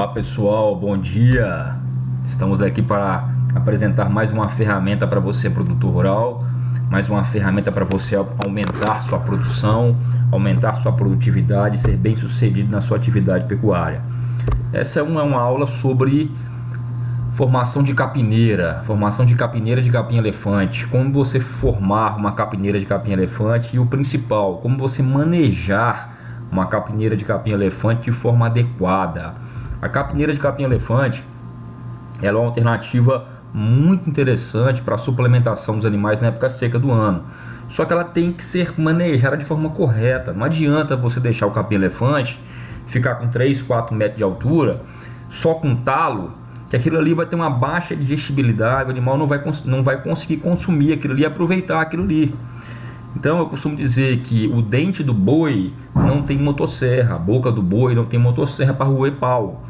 Olá pessoal, bom dia! Estamos aqui para apresentar mais uma ferramenta para você, produtor rural, mais uma ferramenta para você aumentar sua produção, aumentar sua produtividade, ser bem sucedido na sua atividade pecuária. Essa é uma aula sobre formação de capineira de capim-elefante, como você formar uma capineira de capim-elefante e o principal, como você manejar uma capineira de capim-elefante de forma adequada. A capineira de capim-elefante ela é uma alternativa muito interessante para a suplementação dos animais na época seca do ano. Só que ela tem que ser manejada de forma correta. Não adianta você deixar o capim-elefante ficar com 3, 4 metros de altura, só com talo, que aquilo ali vai ter uma baixa digestibilidade, o animal não vai conseguir consumir aquilo ali e aproveitar aquilo ali. Então eu costumo dizer que o dente do boi não tem motosserra, a boca do boi não tem motosserra para roer pau.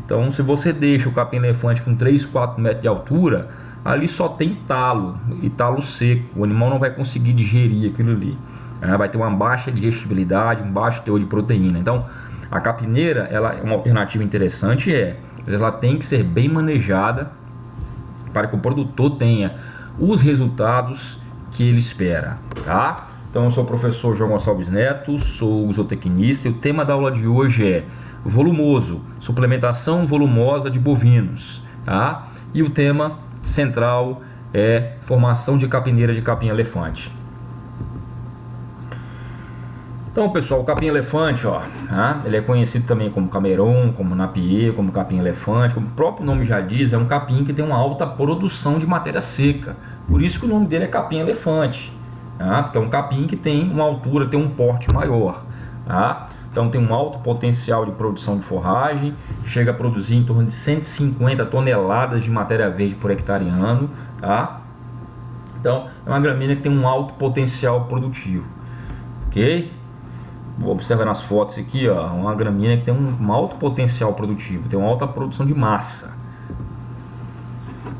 Então se você deixa o capim-elefante com 3, 4 metros de altura, ali só tem talo e talo seco, o animal não vai conseguir digerir aquilo ali, vai ter uma baixa digestibilidade, um baixo teor de proteína. Então a capineira ela é uma alternativa interessante, mas ela tem que ser bem manejada para que o produtor tenha os resultados que ele espera, tá? Então eu sou o professor João Gonçalves Neto, sou zootecnista e o tema da aula de hoje é volumoso, suplementação volumosa de bovinos, tá? E o tema central é formação de capineira de capim-elefante. Então pessoal, o capim-elefante, ele é conhecido também como cameron, como napier, como capim-elefante, como o próprio nome já diz, é um capim que tem uma alta produção de matéria seca. Por isso que o nome dele é capim-elefante, porque é um capim que tem uma altura, tem um porte maior, então tem um alto potencial de produção de forragem, chega a produzir em torno de 150 toneladas de matéria verde por hectare ano, Então é uma gramínea que tem um alto potencial produtivo, ok? Observa nas fotos aqui, uma gramínea que tem um alto potencial produtivo, tem uma alta produção de massa.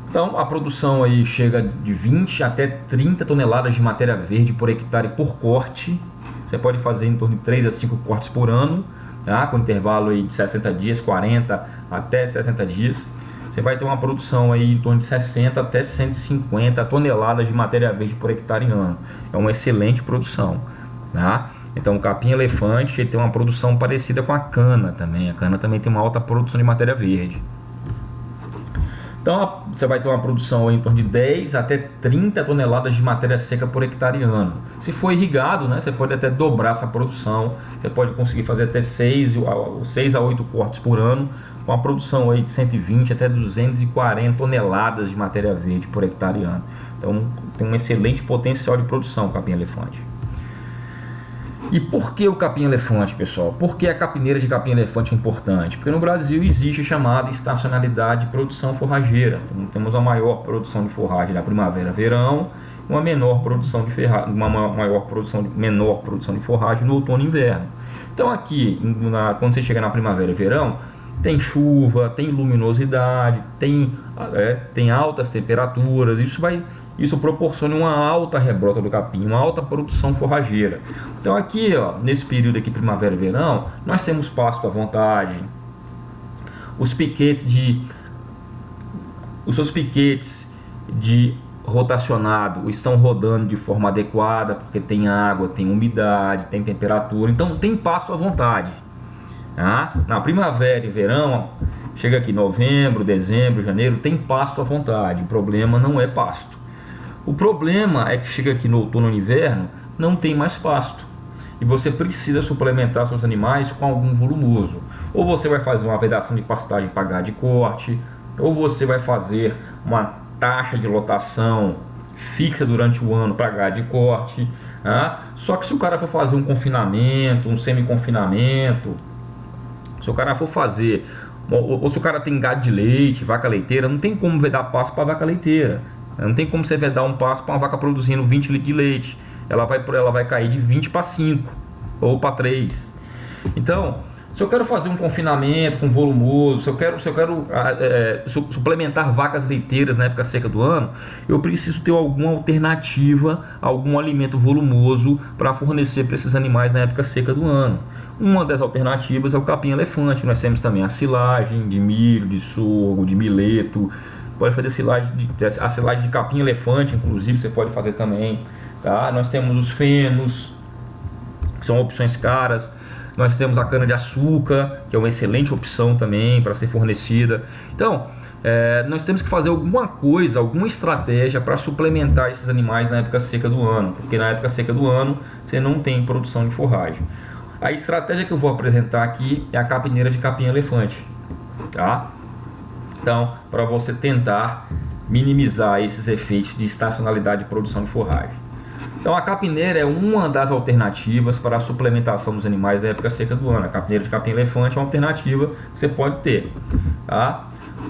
Então a produção aí chega de 20 até 30 toneladas de matéria verde por hectare por corte. Você pode fazer em torno de 3 a 5 cortes por ano, com intervalo aí de 60 dias, 40 até 60 dias. Você vai ter uma produção aí em torno de 60 até 150 toneladas de matéria verde por hectare ano. É uma excelente produção, Então o capim-elefante tem uma produção parecida com a cana também. A cana também tem uma alta produção de matéria verde. Então você vai ter uma produção em torno de 10 até 30 toneladas de matéria seca por hectare ano. Se for irrigado, você pode até dobrar essa produção. Você pode conseguir fazer até 6 a 8 cortes por ano, com uma produção aí de 120 até 240 toneladas de matéria verde por hectare ano. Então tem um excelente potencial de produção o capim-elefante. E por que o capim-elefante, pessoal? Por que a capineira de capim-elefante é importante? Porque no Brasil existe a chamada estacionalidade de produção forrageira. Então, temos a maior produção de forragem na primavera-verão, uma menor produção de menor produção de forragem no outono e inverno. Então aqui, quando você chega na primavera e verão, tem chuva, tem luminosidade, tem altas temperaturas, isso proporciona uma alta rebrota do capim, uma alta produção forrageira. Então aqui, nesse período aqui, primavera e verão, nós temos pasto à vontade, os seus piquetes de rotacionado estão rodando de forma adequada, porque tem água, tem umidade, tem temperatura, então tem pasto à vontade. Na primavera e verão, chega aqui novembro, dezembro, janeiro, tem pasto à vontade. O problema não é pasto. O problema é que chega aqui no outono e inverno, não tem mais pasto. E você precisa suplementar seus animais com algum volumoso. Ou você vai fazer uma vedação de pastagem para gado de corte, ou você vai fazer uma taxa de lotação fixa durante o ano para gado de corte. Só que se o cara for fazer um confinamento, um semi-confinamento, se o cara for fazer, ou se o cara tem gado de leite, vaca leiteira, não tem como vedar pasto para vaca leiteira. Não tem como você vedar um pasto para uma vaca produzindo 20 litros de leite. Ela vai cair de 20 para 5 ou para 3. Então, se eu quero fazer um confinamento com volumoso, se eu quero suplementar vacas leiteiras na época seca do ano, eu preciso ter alguma alternativa, algum alimento volumoso para fornecer para esses animais na época seca do ano. Uma das alternativas é o capim-elefante. Nós temos também a silagem de milho, de sorgo, de mileto. Pode fazer a silagem de capim-elefante, inclusive você pode fazer também, tá? Nós temos os fenos, que são opções caras. Nós temos a cana-de-açúcar, que é uma excelente opção também para ser fornecida. Então, nós temos que fazer alguma coisa, alguma estratégia para suplementar esses animais na época seca do ano, porque na época seca do ano você não tem produção de forragem. A estratégia que eu vou apresentar aqui é a capineira de capim-elefante, tá? Então, para você tentar minimizar esses efeitos de estacionalidade de produção de forragem. Então, a capineira é uma das alternativas para a suplementação dos animais na época seca do ano. A capineira de capim-elefante é uma alternativa que você pode ter, tá?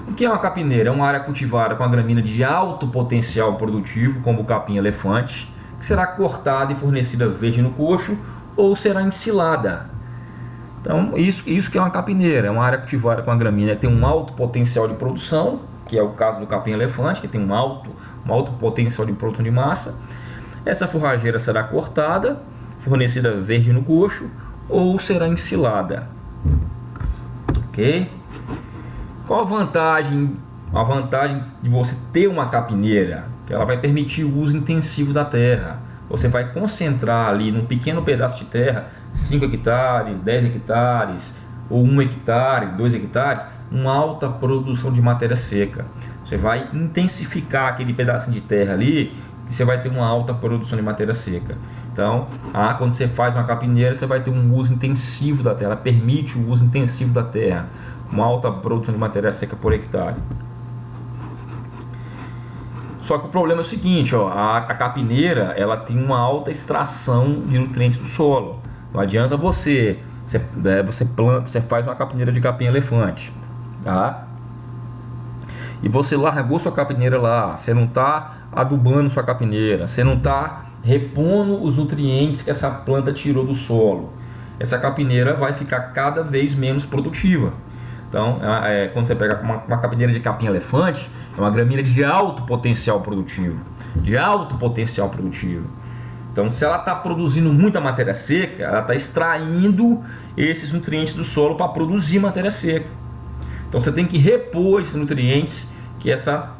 O que é uma capineira? É uma área cultivada com a gramínea de alto potencial produtivo, como o capim-elefante, que será cortada e fornecida verde no coxo ou será ensilada. Então, isso que é uma capineira, é uma área cultivada com a gramínea que tem um alto potencial de produção, que é o caso do capim-elefante, que tem um alto potencial de produção de massa. Essa forrageira será cortada, fornecida verde no coxo ou será ensilada. Ok? Qual a vantagem? A vantagem de você ter uma capineira, que ela vai permitir o uso intensivo da terra. Você vai concentrar ali num pequeno pedaço de terra, 5 hectares, 10 hectares, ou 1 hectare, 2 hectares, uma alta produção de matéria seca. Você vai intensificar aquele pedacinho de terra ali, e você vai ter uma alta produção de matéria seca. Então, quando você faz uma capineira, você vai ter um uso intensivo da terra, ela permite o uso intensivo da terra, uma alta produção de matéria seca por hectare. Só que o problema é o seguinte, ó, a capineira ela tem uma alta extração de nutrientes do solo. Não adianta você faz uma capineira de capim-elefante, tá? E você largou sua capineira lá, você não está adubando sua capineira, você não está repondo os nutrientes que essa planta tirou do solo. Essa capineira vai ficar cada vez menos produtiva. Então, quando você pega uma capineira de capim-elefante, é uma gramínea de alto potencial produtivo. Então, se ela está produzindo muita matéria seca, ela está extraindo esses nutrientes do solo para produzir matéria seca. Então, você tem que repor esses nutrientes que essa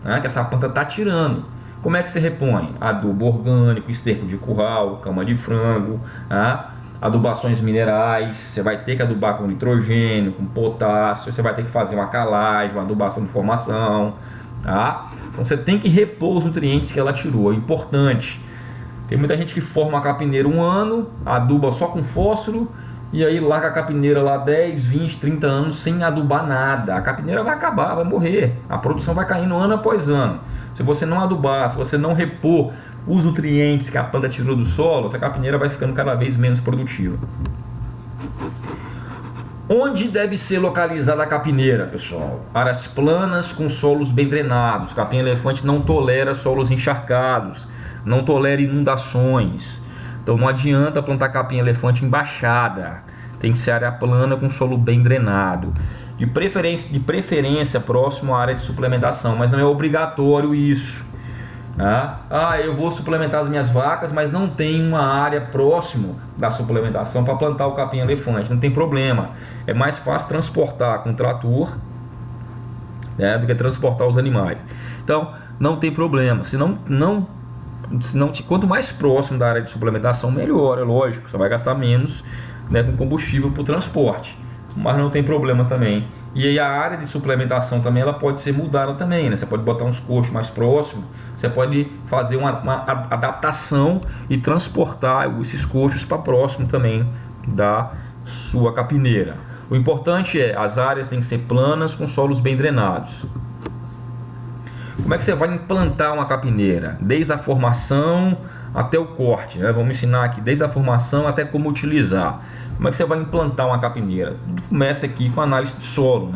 planta está tirando. Como é que você repõe? Adubo orgânico, esterco de curral, cama de frango, adubações minerais. Você vai ter que adubar com nitrogênio, com potássio, você vai ter que fazer uma calagem, uma adubação de formação, tá? Então você tem que repor os nutrientes que ela tirou, é importante. Tem muita gente que forma a capineira um ano, aduba só com fósforo e aí larga a capineira lá 10, 20, 30 anos sem adubar nada. A capineira vai acabar, vai morrer, a produção vai caindo ano após ano. Se você não adubar, se você não repor os nutrientes que a planta tirou do solo, essa capineira vai ficando cada vez menos produtiva. Onde deve ser localizada a capineira, pessoal? Áreas planas com solos bem drenados. O capim-elefante não tolera solos encharcados, não tolera inundações. Então não adianta plantar capim-elefante em baixada. Tem que ser área plana com solo bem drenado. De preferência próximo à área de suplementação, mas não é obrigatório isso. Eu vou suplementar as minhas vacas, mas não tem uma área próximo da suplementação para plantar o capim-elefante. Não tem problema. É mais fácil transportar com trator, do que transportar os animais. Então, não tem problema. Quanto mais próximo da área de suplementação, melhor, é lógico. Você vai gastar menos, com combustível para o transporte. Mas não tem problema também. E aí a área de suplementação também ela pode ser mudada também, Você pode botar uns coxos mais próximos, você pode fazer uma adaptação e transportar esses coxos para próximo também da sua capineira. O importante as áreas têm que ser planas com solos bem drenados. Como é que você vai implantar uma capineira? Desde a formação até o corte, Vamos ensinar aqui desde a formação até como utilizar. Como é que você vai implantar uma capineira? Tudo começa aqui com análise de solo,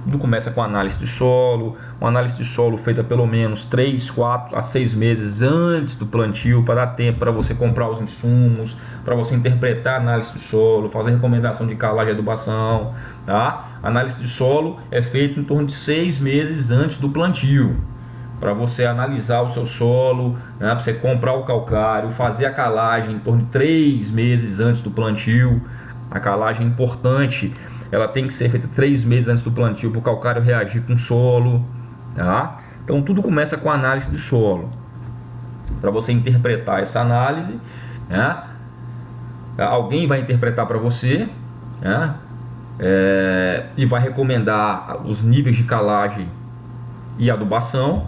Tudo começa com análise de solo, uma análise de solo feita pelo menos 3, 4 a 6 meses antes do plantio, para dar tempo para você comprar os insumos, para você interpretar a análise de solo, fazer recomendação de calagem e adubação, tá? A análise de solo é feita em torno de 6 meses antes do plantio, para você analisar o seu solo, para você comprar o calcário, fazer a calagem em torno de 3 meses antes do plantio, A calagem é importante, ela tem que ser feita 3 meses antes do plantio para o calcário reagir com o solo, tá? Então tudo começa com a análise do solo. Para você interpretar essa análise, né? Alguém vai interpretar para você, né? E vai recomendar os níveis de calagem e adubação.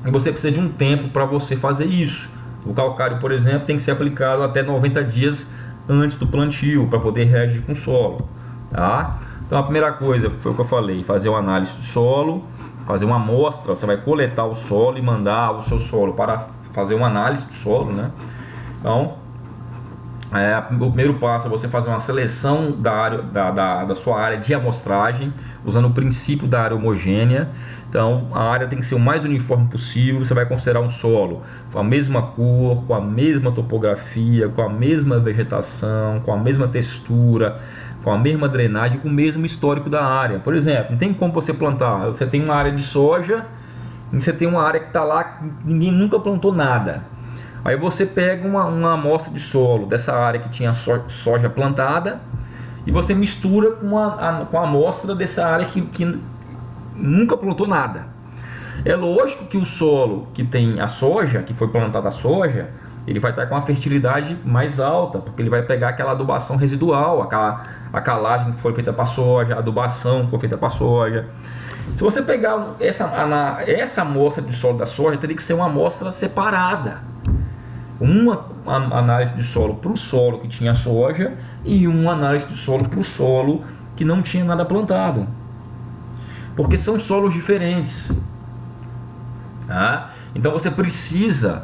E você precisa de um tempo para você fazer isso. O calcário, por exemplo, tem que ser aplicado até 90 dias antes do plantio para poder reagir com o solo, tá? Então a primeira coisa foi o que eu falei: fazer uma análise do solo, fazer uma amostra. Você vai coletar o solo e mandar o seu solo para fazer uma análise do solo, né? Então o primeiro passo é você fazer uma seleção da sua área de amostragem, usando o princípio da área homogênea. Então a área tem que ser o mais uniforme possível. Você vai considerar um solo com a mesma cor, com a mesma topografia, com a mesma vegetação, com a mesma textura, com a mesma drenagem, com o mesmo histórico da área. Por exemplo, não tem como você plantar, você tem uma área de soja e você tem uma área que está lá que ninguém nunca plantou nada. Aí você pega uma amostra de solo dessa área que tinha soja plantada e você mistura com a amostra dessa área que nunca plantou nada. É lógico que o solo que tem a soja, que foi plantada a soja, ele vai estar com uma fertilidade mais alta, porque ele vai pegar aquela adubação residual, a calagem que foi feita para a soja, a adubação que foi feita para a soja. Se você pegar essa amostra de solo da soja, teria que ser uma amostra separada. Uma análise de solo para o solo que tinha soja e uma análise de solo para o solo que não tinha nada plantado, porque são solos diferentes, tá? Então você precisa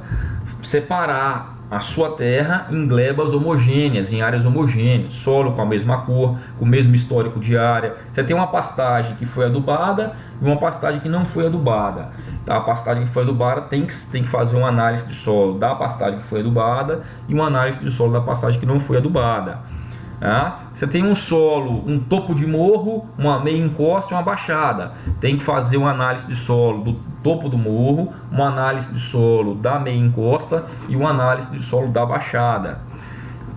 separar a sua terra em glebas homogêneas, em áreas homogêneas, solo com a mesma cor, com o mesmo histórico de área. Você tem uma pastagem que foi adubada e uma pastagem que não foi adubada. Tá? A pastagem que foi adubada tem que fazer uma análise de solo da pastagem que foi adubada e uma análise de solo da pastagem que não foi adubada. Tá? Você tem um solo, um topo de morro, uma meia encosta e uma baixada. Tem que fazer uma análise de solo do topo do morro, uma análise de solo da meia encosta e uma análise de solo da baixada.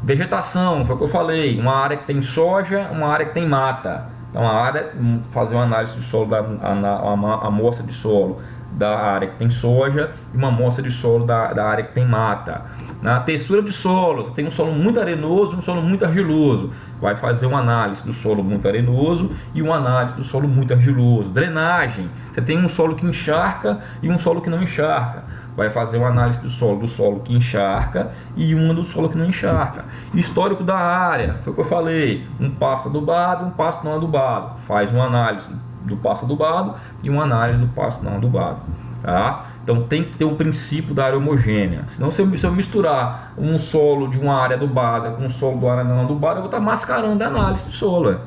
Vegetação, foi o que eu falei: uma área que tem soja, uma área que tem mata. Então a área, fazer uma análise de solo, uma amostra de solo da área que tem soja e uma amostra de solo da área que tem mata. Na textura de solo, você tem um solo muito arenoso e um solo muito argiloso. Vai fazer uma análise do solo muito arenoso e uma análise do solo muito argiloso. Drenagem, você tem um solo que encharca e um solo que não encharca. Vai fazer uma análise do solo que encharca e uma do solo que não encharca. Histórico da área, foi o que eu falei: um pasto adubado, um pasto não adubado. Faz uma análise do pasto adubado e uma análise do pasto não adubado, tá? Então tem que ter o princípio da área homogênea. Senão, se eu misturar um solo de uma área adubada com um solo de uma área não adubada, eu vou estar mascarando a análise do solo.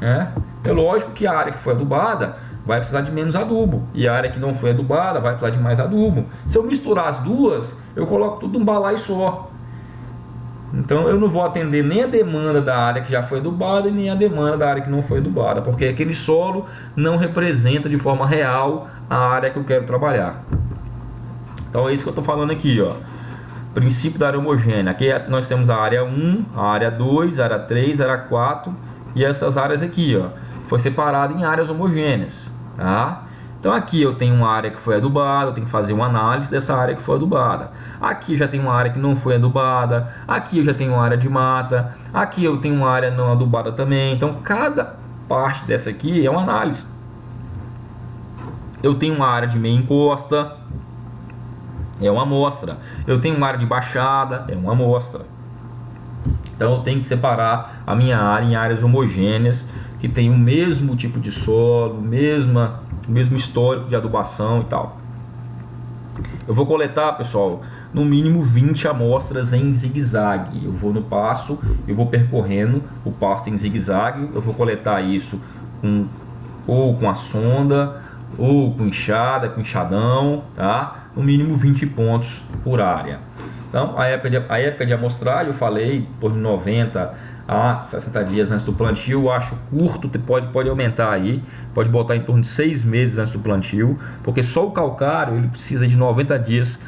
É lógico que a área que foi adubada vai precisar de menos adubo e a área que não foi adubada vai precisar de mais adubo. Se eu misturar as duas, eu coloco tudo num balaio só. Então eu não vou atender nem a demanda da área que já foi adubada e nem a demanda da área que não foi adubada, porque aquele solo não representa de forma real a área que eu quero trabalhar. Então é isso que eu estou falando aqui, ó. Princípio da área homogênea. Aqui nós temos a área 1, a área 2, a área 3, a área 4 e essas áreas aqui, ó, foi separado em áreas homogêneas, tá? Então aqui eu tenho uma área que foi adubada, eu tenho que fazer uma análise dessa área que foi adubada. Aqui já tem uma área que não foi adubada, aqui eu já tenho uma área de mata, aqui eu tenho uma área não adubada também. Então cada parte dessa aqui é uma análise. Eu tenho uma área de meia encosta, é uma amostra. Eu tenho uma área de baixada, é uma amostra. Então eu tenho que separar a minha área em áreas homogêneas, que tem o mesmo tipo de solo, o mesmo histórico de adubação e tal. Eu vou coletar, pessoal, no mínimo 20 amostras em zigue-zague. Eu vou no pasto, eu vou percorrendo o pasto em zigue-zague. Eu vou coletar isso ou com a sonda, ou com enxada, com enxadão, tá? No mínimo 20 pontos por área. Então, a época de amostragem, eu falei, por 90 a 60 dias antes do plantio. Eu acho curto, pode aumentar aí, pode botar em torno de 6 meses antes do plantio, porque só o calcário ele precisa de 90 dias,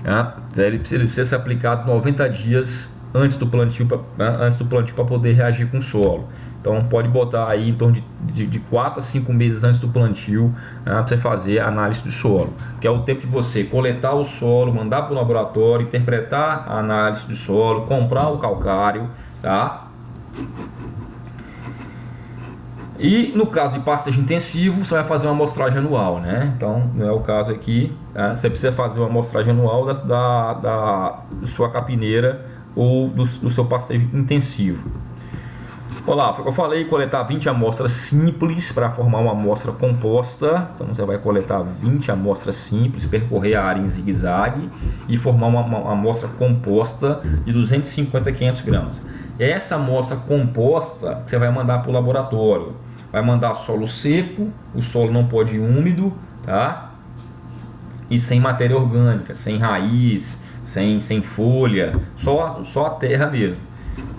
né? Ele precisa ser aplicado 90 dias antes do plantio para poder reagir com o solo. Então pode botar aí em torno de 4 a 5 meses antes do plantio, para você fazer a análise do solo, que é o tempo de você coletar o solo, mandar para o laboratório, interpretar a análise do solo, comprar o calcário, tá? E no caso de pastagem intensivo, você vai fazer uma amostragem anual, né? Então não é o caso aqui, né? Você precisa fazer uma amostragem anual da sua capineira ou do seu pastejo intensivo. Olá, eu falei coletar 20 amostras simples para formar uma amostra composta. Então você vai coletar 20 amostras simples, percorrer a área em zigue-zague e formar uma amostra composta de 250 a 500 gramas. Essa amostra composta você vai mandar para o laboratório. Vai mandar solo seco, o solo não pode ir úmido, tá? E sem matéria orgânica, sem raiz, sem folha, só a terra mesmo,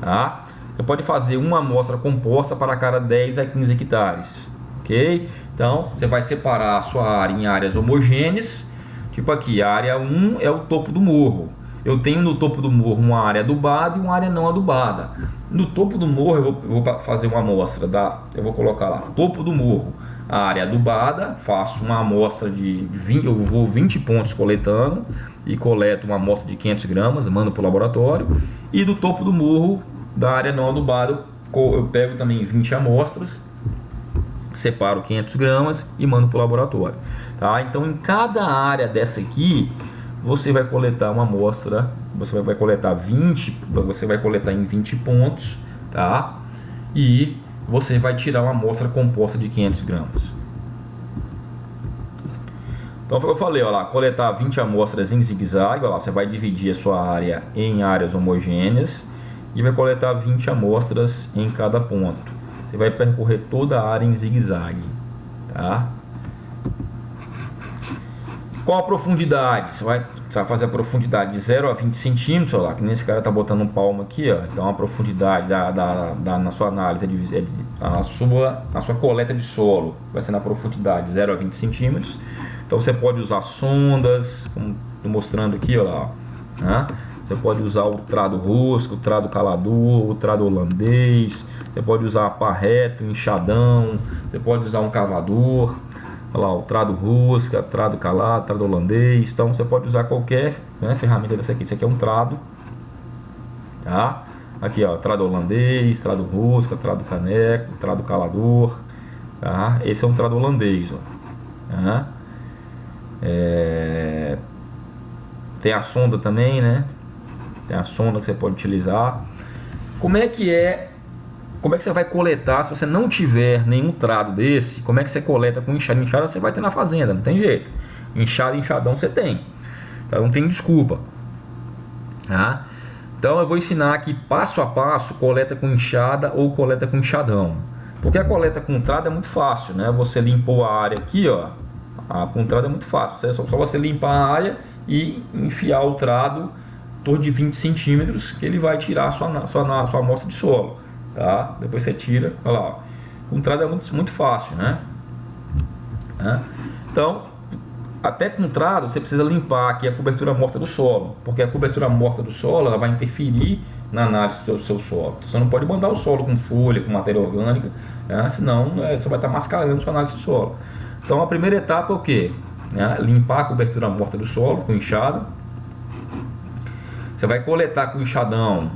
tá? Você pode fazer uma amostra composta para cada 10 a 15 hectares, ok? Então, você vai separar a sua área em áreas homogêneas. Tipo aqui, a área 1 é o topo do morro. Eu tenho no topo do morro uma área adubada e uma área não adubada. No topo do morro eu vou fazer uma amostra, eu vou colocar lá, topo do morro, a área adubada, faço uma amostra de 20, eu vou 20 pontos coletando e coleto uma amostra de 500 gramas, mando para o laboratório. E do topo do morro, da área não adubada, eu pego também 20 amostras, separo 500 gramas e mando para o laboratório, tá? Então em cada área dessa aqui você vai coletar uma amostra, você vai coletar 20, você vai coletar em 20 pontos, tá? E você vai tirar uma amostra composta de 500 gramas. Então eu falei, ó lá, coletar 20 amostras em zigue-zague, ó lá, você vai dividir a sua área em áreas homogêneas e vai coletar 20 amostras em cada ponto. Você vai percorrer toda a área em zigue-zague, tá? Qual a profundidade? Você vai fazer a profundidade de 0 a 20 centímetros, ó lá, que nesse cara tá botando um palmo aqui, ó. Então a profundidade na sua análise, a sua coleta de solo vai ser na profundidade de 0 a 20 centímetros. Então você pode usar sondas, como estou mostrando aqui, ó lá, né? Você pode usar o trado rosca, o trado calador, o trado holandês, você pode usar pá reto, enxadão, você pode usar um cavador. Olha lá, o trado rosca, trado calado, trado holandês. Então você pode usar qualquer, né, ferramenta dessa aqui. Isso aqui é um trado, tá? Aqui, ó, trado holandês, trado rosca, trado caneco, trado calador, tá? Esse é um trado holandês, ó, tá? Tem a sonda também, né? Tem a sonda que você pode utilizar. Como é que você vai coletar se você não tiver nenhum trado desse? Como é que você coleta com enxada? Enxada você vai ter na fazenda, não tem jeito. Enxada e enxadão você tem, então não tem desculpa, tá? Então eu vou ensinar aqui passo a passo coleta com enxada ou coleta com enxadão. Porque a coleta com trado é muito fácil, né? Você limpou a área aqui, ó. Com trado é muito fácil, só você limpar a área e enfiar o trado em torno de 20 centímetros, que ele vai tirar a sua amostra de solo, tá? Depois você tira, olha lá, com trado é muito fácil, né? Então, até com trado você precisa limpar aqui a cobertura morta do solo, porque a cobertura morta do solo ela vai interferir na análise do seu solo. Você não pode mandar o solo com folha, com matéria orgânica, né? Senão você vai estar mascarando sua análise do solo. Então a primeira etapa é o que? Limpar a cobertura morta do solo com enxada. Você vai coletar com enxadão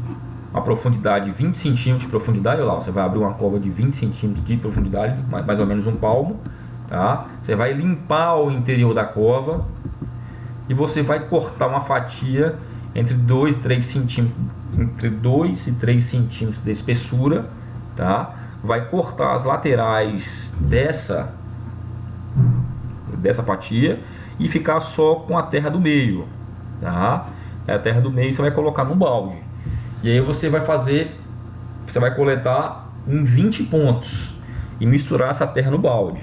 a profundidade de 20 centímetros de profundidade. Olha lá, você vai abrir uma cova de 20 centímetros de profundidade, mais ou menos um palmo, tá? Você vai limpar o interior da cova e você vai cortar uma fatia entre 2 e 3 centímetros, entre 2 e 3 centímetros de espessura, tá? Vai cortar as laterais dessa fatia e ficar só com a terra do meio, tá? A terra do meio você vai colocar no balde. E aí você vai coletar em 20 pontos e misturar essa terra no balde.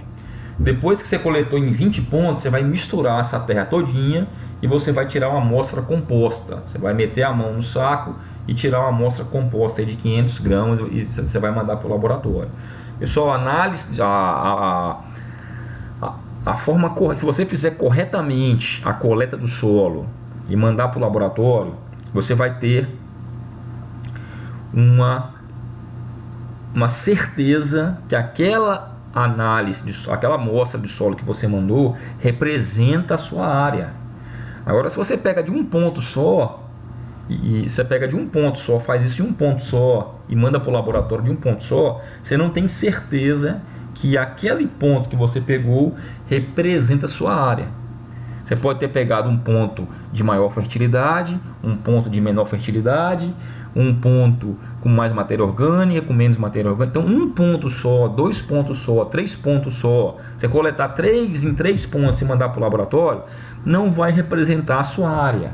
Depois que você coletou em 20 pontos, você vai misturar essa terra todinha e você vai tirar uma amostra composta. Você vai meter a mão no saco e tirar uma amostra composta de 500 gramas e você vai mandar para o laboratório. Pessoal, análise, a forma correta, se você fizer corretamente a coleta do solo e mandar para o laboratório, você vai ter uma certeza que aquela análise, aquela amostra de solo que você mandou representa a sua área. Agora, se você pega de um ponto só, e você pega de um ponto só, faz isso em um ponto só e manda para o laboratório de um ponto só, você não tem certeza que aquele ponto que você pegou representa a sua área. Você pode ter pegado um ponto de maior fertilidade, um ponto de menor fertilidade, um ponto com mais matéria orgânica, com menos matéria orgânica. Então, um ponto só, 2 pontos só, 3 pontos só, você coletar 3 em 3 pontos e mandar para o laboratório, não vai representar a sua área.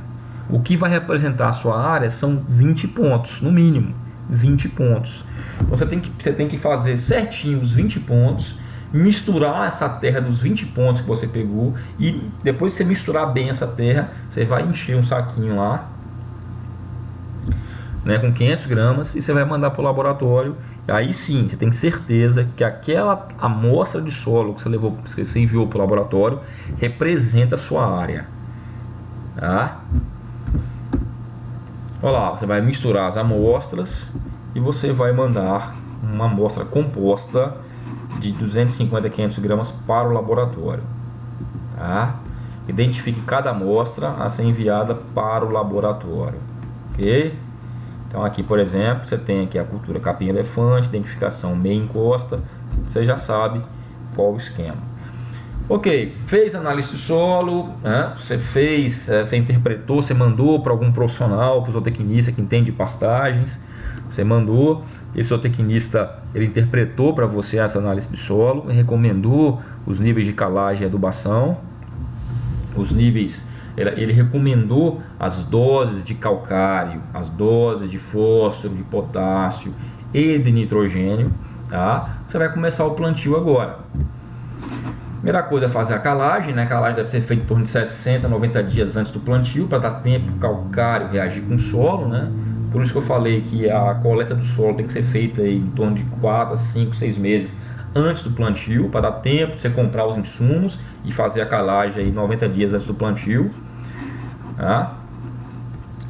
O que vai representar a sua área são 20 pontos, no mínimo, 20 pontos. Então, você tem que fazer certinho os 20 pontos, misturar essa terra dos 20 pontos que você pegou, e depois que você misturar bem essa terra, você vai encher um saquinho lá, né, com 500 gramas, e você vai mandar para o laboratório. Aí sim, você tem certeza que aquela amostra de solo que você enviou para o laboratório representa a sua área, tá? Olha lá, você vai misturar as amostras e você vai mandar uma amostra composta de 250 a 500 gramas para o laboratório, tá? Identifique cada amostra a ser enviada para o laboratório, ok? Então aqui, por exemplo, você tem aqui a cultura capim-elefante, identificação meia encosta, você já sabe qual o esquema. Ok, fez análise do solo, né? Você interpretou, você mandou para algum profissional, para o zootecnista que entende de pastagens, você mandou, esse zootecnista ele interpretou para você essa análise de solo, recomendou os níveis de calagem e adubação, os níveis, ele recomendou as doses de calcário, as doses de fósforo, de potássio e de nitrogênio, tá? Você vai começar o plantio agora. Primeira coisa é fazer a calagem, né? A calagem deve ser feita em torno de 60 a 90 dias antes do plantio, para dar tempo para o calcário reagir com o solo, né? Por isso que eu falei que a coleta do solo tem que ser feita aí em torno de 4 a 5, 6 meses antes do plantio, para dar tempo de você comprar os insumos e fazer a calagem aí 90 dias antes do plantio, tá?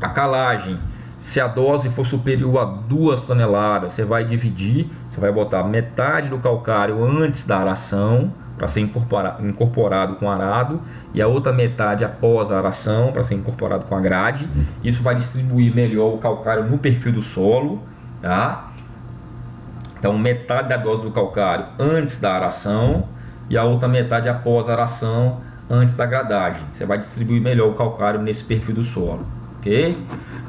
A calagem, se a dose for superior a 2 toneladas, você vai dividir, você vai botar metade do calcário antes da aração, para ser incorporado com arado, e a outra metade após a aração, para ser incorporado com a grade. Isso vai distribuir melhor o calcário no perfil do solo, tá? Então, metade da dose do calcário antes da aração e a outra metade após a aração, antes da gradagem. Você vai distribuir melhor o calcário nesse perfil do solo, ok?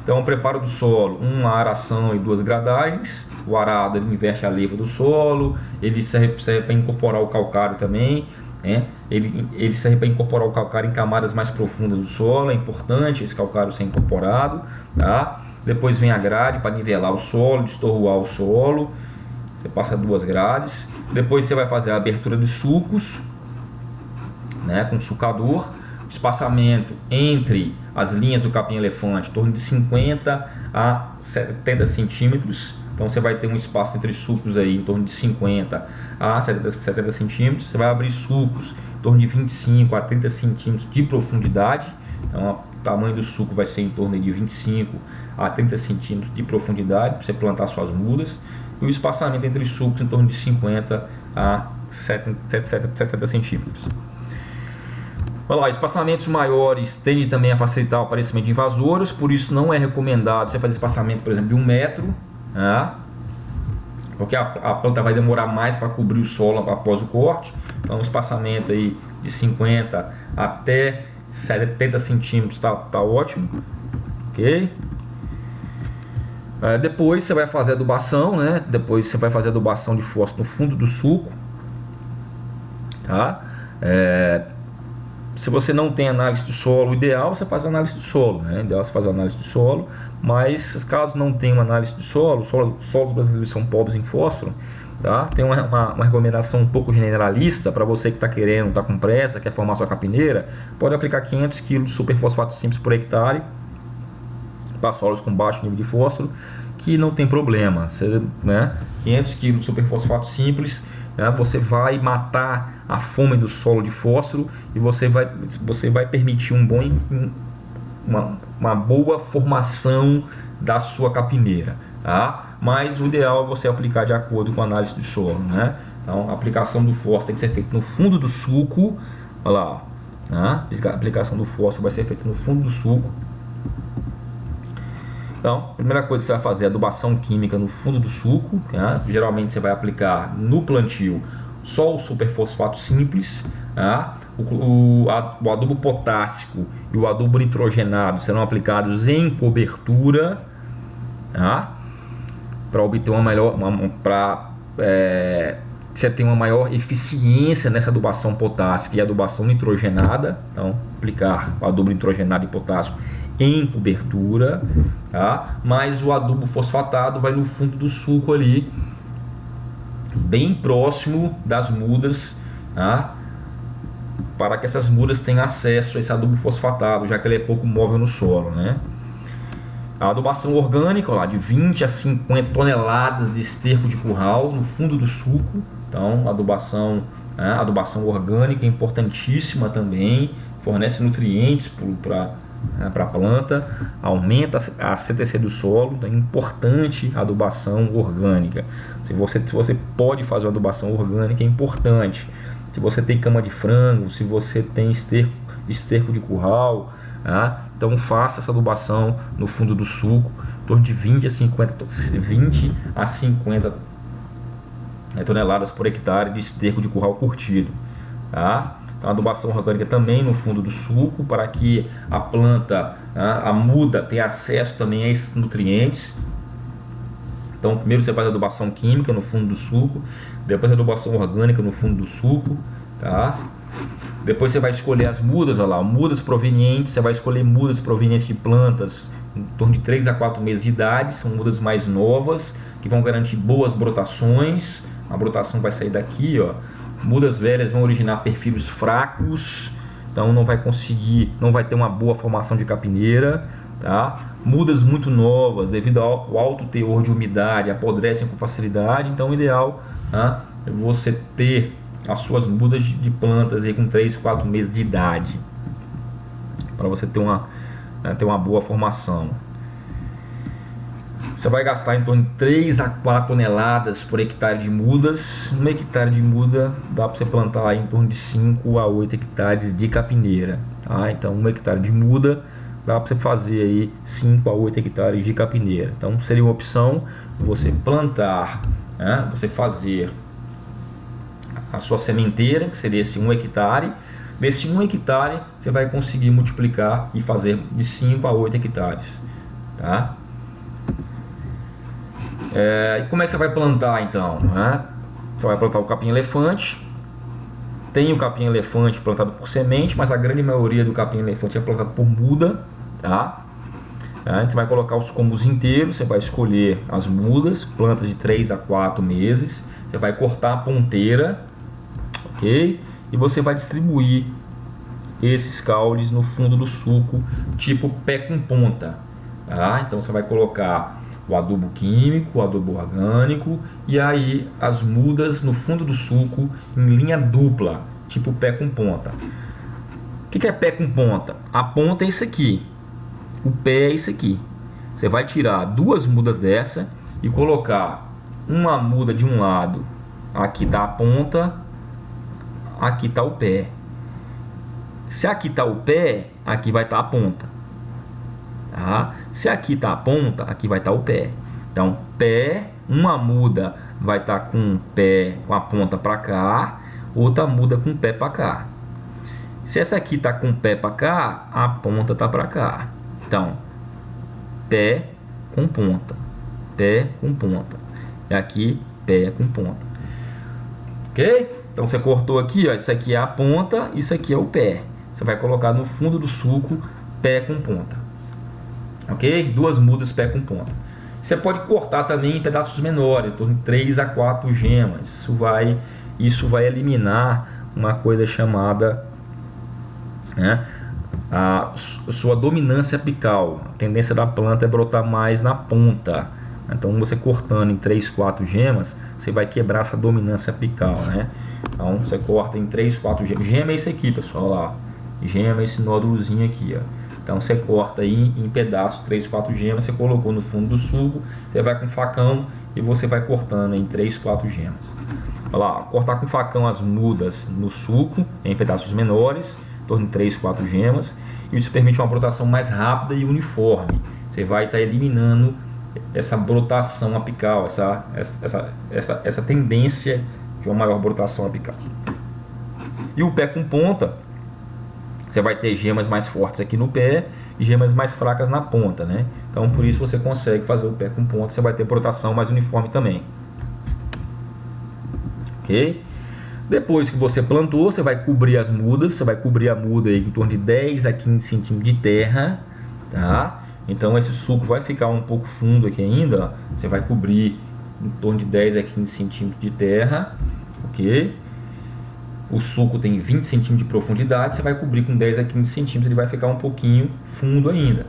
Então, preparo do solo, uma aração e 2 gradagens. O arado ele inverte a leva do solo, ele serve para incorporar o calcário também, né? Ele serve para incorporar o calcário em camadas mais profundas do solo. É importante esse calcário ser incorporado, tá? Depois vem a grade para nivelar o solo, destorroar o solo. Você passa 2 grades. Depois você vai fazer a abertura de sulcos, né, com sucador. O espaçamento entre as linhas do capim-elefante em torno de 50 a 70 centímetros. Então você vai ter um espaço entre sulcos aí em torno de 50 a 70 centímetros. Você vai abrir sulcos em torno de 25 a 30 centímetros de profundidade. Então o tamanho do sulco vai ser em torno de 25 a 30 centímetros de profundidade para você plantar suas mudas. E o espaçamento entre sulcos em torno de 50 a 70 centímetros. Olha lá, espaçamentos maiores tendem também a facilitar o aparecimento de invasoras, por isso não é recomendado você fazer espaçamento, por exemplo, de 1 metro, né? Porque a planta vai demorar mais para cobrir o solo após o corte. Então, um espaçamento aí de 50 até 70 centímetros tá ótimo, ok? Depois você vai fazer adubação, né? Depois você vai fazer adubação de fósforo no fundo do sulco, tá? Se você não tem análise do solo, o ideal é você fazer análise do solo, né? O ideal é você fazer análise do solo, mas caso não tenha uma análise do solo, os solos brasileiros são pobres em fósforo, tá? Tem uma recomendação um pouco generalista para você que está querendo, está com pressa, quer formar sua capineira, pode aplicar 500 kg de superfosfato simples por hectare para solos com baixo nível de fósforo, que não tem problema, né? 500 kg de superfosfato simples, né? Você vai matar a fome do solo de fósforo e você vai permitir uma boa formação da sua capineira, tá? Mas o ideal é você aplicar de acordo com a análise do solo, né? Então a aplicação do fósforo tem que ser feita no fundo do suco, olha lá, tá? A aplicação do fósforo vai ser feita no fundo do suco. Então, a primeira coisa que você vai fazer é adubação química no fundo do suco, tá? Geralmente você vai aplicar no plantio só o superfosfato simples, tá? O adubo potássico e o adubo nitrogenado serão aplicados em cobertura, tá? Para obter você tem uma maior eficiência nessa adubação potássica e adubação nitrogenada. Então, aplicar o adubo nitrogenado e potássico em cobertura, tá? Mas o adubo fosfatado vai no fundo do suco ali, bem próximo das mudas, tá? Para que essas mudas tenham acesso a esse adubo fosfatado, já que ele é pouco móvel no solo, né? A adubação orgânica, ó lá, de 20 a 50 toneladas de esterco de curral no fundo do suco. Então, adubação orgânica é importantíssima também, fornece nutrientes para a planta, aumenta a CTC do solo. Então é importante a adubação orgânica. Se você pode fazer uma adubação orgânica, é importante. Se você tem cama de frango, se você tem esterco de curral, tá? Então faça essa adubação no fundo do suco, em torno de 20 a 50 toneladas por hectare de esterco de curral curtido, tá? Então, a adubação orgânica também no fundo do suco, para que a planta, a muda, tenha acesso também a esses nutrientes. Então, primeiro você faz a adubação química no fundo do suco, depois a adubação orgânica no fundo do suco, tá? Depois você vai escolher as mudas, olha lá, mudas provenientes, você vai escolher mudas provenientes de plantas em torno de 3 a 4 meses de idade, são mudas mais novas, que vão garantir boas brotações. A brotação vai sair daqui, ó. Mudas velhas vão originar perfilhos fracos, então não vai ter uma boa formação de capineira, tá? Mudas muito novas, devido ao alto teor de umidade, apodrecem com facilidade. Então o ideal, tá, é você ter as suas mudas de plantas aí com 3, 4 meses de idade, para você ter uma boa formação. Você vai gastar em torno de 3 a 4 toneladas por hectare de mudas. Um hectare de muda dá para você plantar aí em torno de 5 a 8 hectares de capineira, tá? Então 1 hectare de muda dá para você fazer aí 5 a 8 hectares de capineira. Então seria uma opção você plantar, né? Você fazer a sua sementeira, que seria esse 1 hectare. Desse 1 hectare você vai conseguir multiplicar e fazer de 5 a 8 hectares, tá? E como é que você vai plantar então, né? Você vai plantar o capim-elefante. Tem o capim-elefante plantado por semente, mas a grande maioria do capim-elefante é plantado por muda, tá? Você vai colocar os combos inteiros, você vai escolher as mudas, plantas de 3 a 4 meses. Você vai cortar a ponteira, ok? E você vai distribuir esses caules no fundo do suco, tipo pé com ponta, tá? Então você vai colocar o adubo químico, o adubo orgânico, e aí as mudas no fundo do suco em linha dupla, tipo pé com ponta. O que é pé com ponta? A ponta é isso aqui, o pé é isso aqui. Você vai tirar 2 mudas dessa e colocar uma muda de um lado, aqui está a ponta, aqui está o pé. Se aqui está o pé, aqui vai estar a ponta, tá? Se aqui está a ponta, aqui vai estar o pé. Então, pé, uma muda vai estar com o pé com a ponta para cá, outra muda com o pé para cá. Se essa aqui está com o pé para cá, a ponta está para cá. Então, pé com ponta, pé com ponta. E aqui, pé com ponta. Ok? Então, você cortou aqui, ó, isso aqui é a ponta, isso aqui é o pé. Você vai colocar no fundo do suco, pé com ponta. Ok? 2 mudas pé com ponta. Você pode cortar também em pedaços menores, em torno de 3 a 4 gemas. Isso vai eliminar uma coisa chamada, né, a sua dominância apical. A tendência da planta é brotar mais na ponta. Então você cortando em 3, 4 gemas, você vai quebrar essa dominância apical, né? Então você corta em 3, 4 gemas. Gema é isso aqui, pessoal, lá. Gema é esse nódulozinho aqui, ó. Então você corta aí em pedaços, 3, 4 gemas, você colocou no fundo do suco, você vai com facão e você vai cortando em 3, 4 gemas. Olha lá, cortar com facão as mudas no suco, em pedaços menores, em torno de 3, 4 gemas, e isso permite uma brotação mais rápida e uniforme. Você vai estar eliminando essa brotação apical, essa tendência de uma maior brotação apical. E o pé com ponta, você vai ter gemas mais fortes aqui no pé e gemas mais fracas na ponta, né? Então por isso você consegue fazer o pé com ponta, você vai ter brotação mais uniforme também. Ok? Depois que você plantou, você vai cobrir as mudas, você vai cobrir a muda aí em torno de 10 a 15 centímetros de terra, tá? Então esse suco vai ficar um pouco fundo aqui ainda, ó. Você vai cobrir em torno de 10 a 15 centímetros de terra, ok? O suco tem 20 centímetros de profundidade, você vai cobrir com 10 a 15 centímetros, ele vai ficar um pouquinho fundo ainda.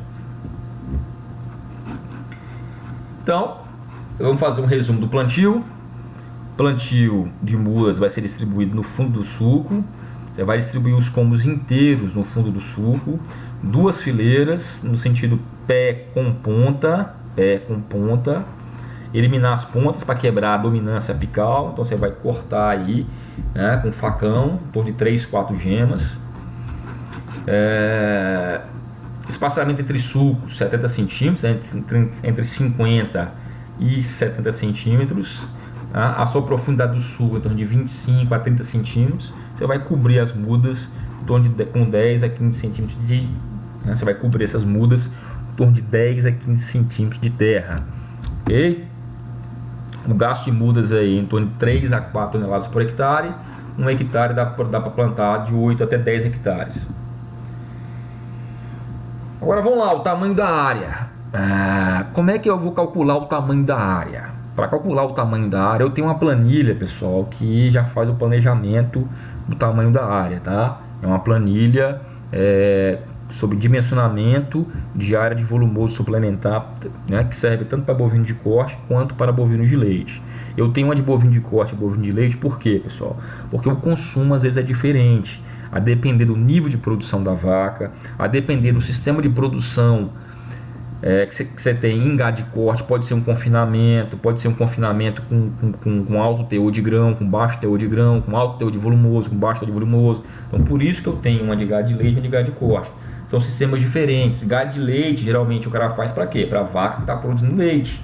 Então, vamos fazer um resumo do plantio. Plantio de mudas vai ser distribuído no fundo do suco. Você vai distribuir os combos inteiros no fundo do suco. 2 fileiras, no sentido pé com ponta. Eliminar as pontas para quebrar a dominância apical. Então você vai cortar aí, né, com facão, em torno de 3, 4 gemas. Espaçamento entre sucos 70 centímetros, entre 50 e 70 centímetros. A sua profundidade do suco em torno de 25 a 30 centímetros. Você vai cobrir as mudas em torno de, com 10 a 15 centímetros de, né, você vai cobrir essas mudas em torno de 10 a 15 centímetros de terra, ok? O gasto de mudas aí em torno de 3 a 4 toneladas por hectare. 1 hectare dá para plantar de 8 até 10 hectares. Agora vamos lá, o tamanho da área. Como é que eu vou calcular o tamanho da área? Para calcular o tamanho da área, eu tenho uma planilha, pessoal, que já faz o planejamento do tamanho da área, tá? É uma planilha sobre dimensionamento de área de volumoso suplementar, né, que serve tanto para bovino de corte quanto para bovino de leite. Eu tenho uma de bovino de corte e bovino de leite, por quê, pessoal? Porque o consumo às vezes é diferente, a depender do nível de produção da vaca, a depender do sistema de produção que você tem em gado de corte. Pode ser um confinamento, com alto teor de grão, com baixo teor de grão, com alto teor de volumoso, com baixo teor de volumoso. Então por isso que eu tenho uma de gado de leite e uma de gado de corte. São sistemas diferentes. Gado de leite, geralmente o cara faz para quê? Para a vaca que está produzindo leite.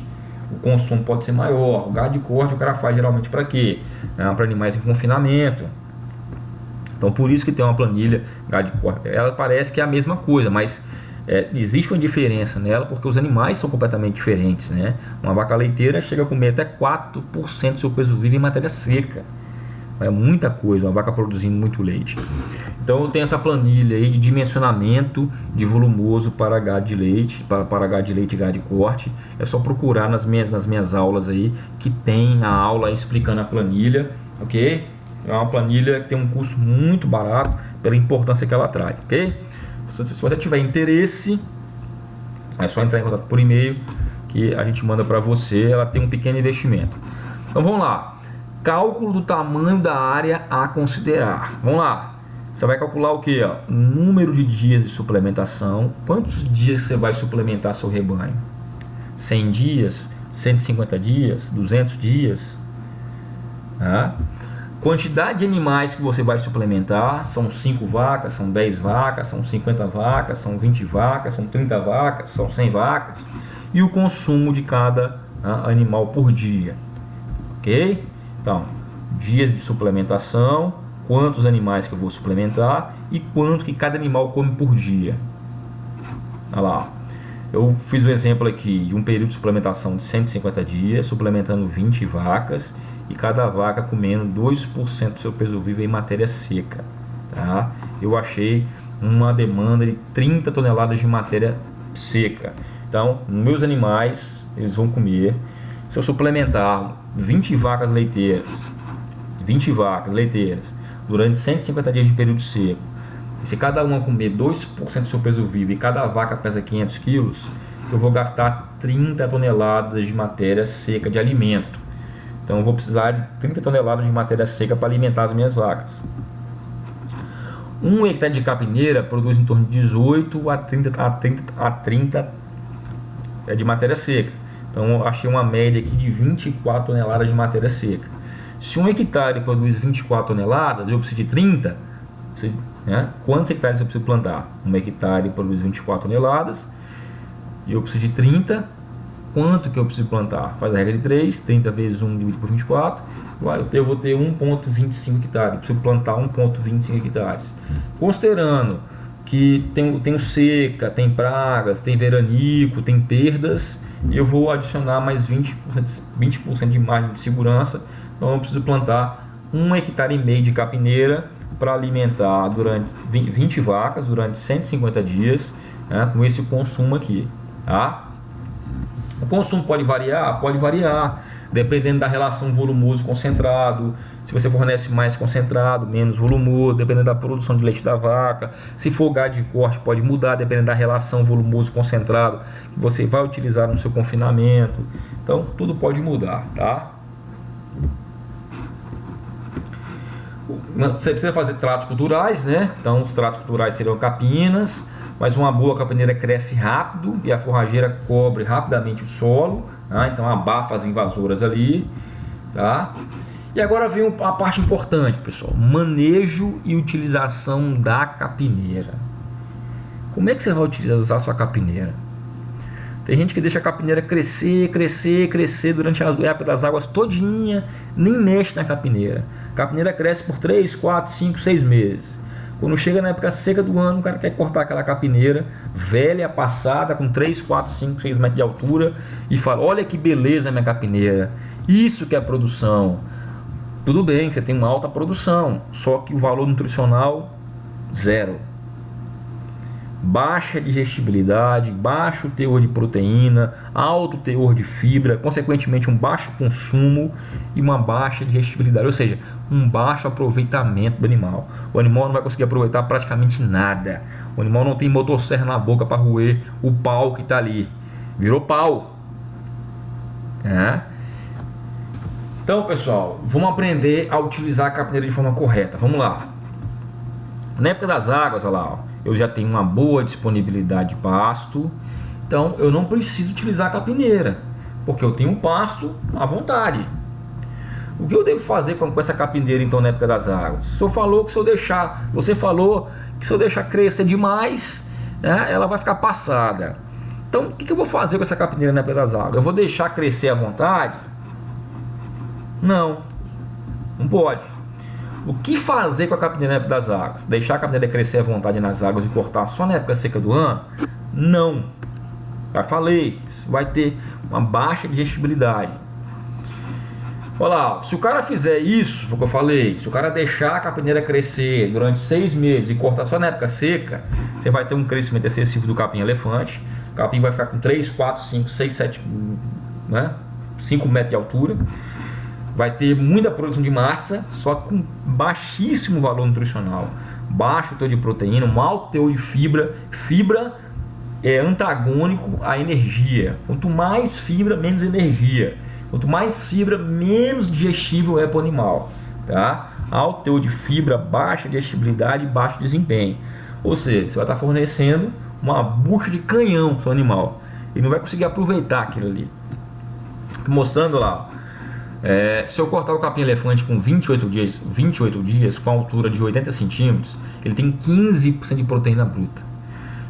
O consumo pode ser maior. O gado de corte o cara faz geralmente para quê? Para animais em confinamento. Então por isso que tem uma planilha gado de corte. Ela parece que é a mesma coisa, mas existe uma diferença nela, porque os animais são completamente diferentes, né? Uma vaca leiteira chega a comer até 4% do seu peso vivo em matéria seca. É muita coisa, uma vaca produzindo muito leite. Então eu tenho essa planilha aí de dimensionamento de volumoso para gado de leite, para gado de leite e gado de corte. É só procurar nas minhas aulas aí, que tem a aula explicando a planilha, ok? É uma planilha que tem um custo muito barato pela importância que ela traz, ok? Se você tiver interesse, é só entrar em contato por e-mail que a gente manda para você. Ela tem um pequeno investimento. Então vamos lá. Cálculo do tamanho da área a considerar. Vamos lá. Você vai calcular o que? Número de dias de suplementação. Quantos dias você vai suplementar seu rebanho? 100 dias? 150 dias? 200 dias? Quantidade de animais que você vai suplementar. São 5 vacas, são 10 vacas, são 50 vacas, são 20 vacas, são 30 vacas, são 100 vacas. E o consumo de cada animal por dia. Ok? Então, dias de suplementação, quantos animais que eu vou suplementar e quanto que cada animal come por dia. Olha lá. Eu fiz um exemplo aqui de um período de suplementação de 150 dias, suplementando 20 vacas. E cada vaca comendo 2% do seu peso vivo em matéria seca, tá? Eu achei uma demanda de 30 toneladas de matéria seca. Então, meus animais, eles vão comer, se eu suplementar 20 vacas leiteiras durante 150 dias de período seco, e se cada uma comer 2% do seu peso vivo e cada vaca pesa 500 quilos, eu vou gastar 30 toneladas de matéria seca de alimento. Então eu vou precisar de 30 toneladas de matéria seca para alimentar as minhas vacas. Um hectare de capineira produz em torno de 18 a 30 de matéria seca. Então eu achei uma média aqui de 24 toneladas de matéria seca. Se um hectare produz 24 toneladas, eu preciso de 30, né? Quantos hectares eu preciso plantar? Um hectare produz 24 toneladas e eu preciso de 30. Quanto que eu preciso plantar? Faz a regra de 3, 30 vezes 1 dividido por 24, eu vou ter 1,25 hectares. Eu preciso plantar 1,25 hectares. Considerando que tem seca, tem pragas, tem veranico, tem perdas, eu vou adicionar mais 20% de margem de segurança. Então eu preciso plantar 1,5 hectare de capineira para alimentar durante 20 vacas durante 150 dias, né, com esse consumo aqui, tá? O consumo pode variar, dependendo da relação volumoso-concentrado. Se você fornece mais concentrado, menos volumoso, dependendo da produção de leite da vaca. Se for gado de corte, pode mudar, dependendo da relação volumoso-concentrado que você vai utilizar no seu confinamento. Então, tudo pode mudar, tá? Você precisa fazer tratos culturais, né? Então, os tratos culturais seriam capinas, mas uma boa capineira cresce rápido e a forrageira cobre rapidamente o solo, tá? Então abafa as invasoras ali, tá? E agora vem a parte importante, pessoal: manejo e utilização da capineira. Como é que você vai utilizar a sua capineira? Tem gente que deixa a capineira crescer durante a época das águas todinha, nem mexe na capineira. A capineira cresce por 3, 4, 5, 6 meses. Quando chega na época seca do ano, o cara quer cortar aquela capineira velha, passada, com 3, 4, 5, 6 metros de altura, e fala: olha que beleza minha capineira, isso que é produção. Tudo bem, você tem uma alta produção, só que o valor nutricional, zero. Baixa digestibilidade, baixo teor de proteína, alto teor de fibra, consequentemente um baixo consumo e uma baixa digestibilidade, ou seja, um baixo aproveitamento do animal. O animal não vai conseguir aproveitar praticamente nada. O animal não tem motosserra na boca para roer o pau que está ali. Virou pau. Então, pessoal, vamos aprender a utilizar a capineira de forma correta. Vamos lá. Na época das águas, olha lá, ó, eu já tenho uma boa disponibilidade de pasto, então eu não preciso utilizar a capineira, porque eu tenho pasto à vontade. O que eu devo fazer com essa capineira então na época das águas? Você falou que se eu deixar crescer demais, né, ela vai ficar passada. Então o que eu vou fazer com essa capineira na época das águas? Eu vou deixar crescer à vontade? Não pode. O que fazer com a capineira na época das águas? Deixar a capineira crescer à vontade nas águas e cortar só na época seca do ano? Não. Já falei, vai ter uma baixa digestibilidade. Olha lá, se o cara fizer isso, foi o que eu falei, se o cara deixar a capineira crescer durante 6 meses e cortar só na época seca, você vai ter um crescimento excessivo do capim-elefante. O capim vai ficar com 3, 4, 5, 6, 7, né? 5 metros de altura. Vai ter muita produção de massa, só com baixíssimo valor nutricional. Baixo teor de proteína, um alto teor de fibra. Fibra é antagônico à energia. Quanto mais fibra, menos energia. Quanto mais fibra, menos digestível é para o animal, tá? Alto teor de fibra, baixa digestibilidade e baixo desempenho. Ou seja, você vai estar fornecendo uma bucha de canhão para o seu animal. Ele não vai conseguir aproveitar aquilo ali. Mostrando lá, se eu cortar o capim-elefante com 28 dias, com a altura de 80 centímetros, ele tem 15% de proteína bruta.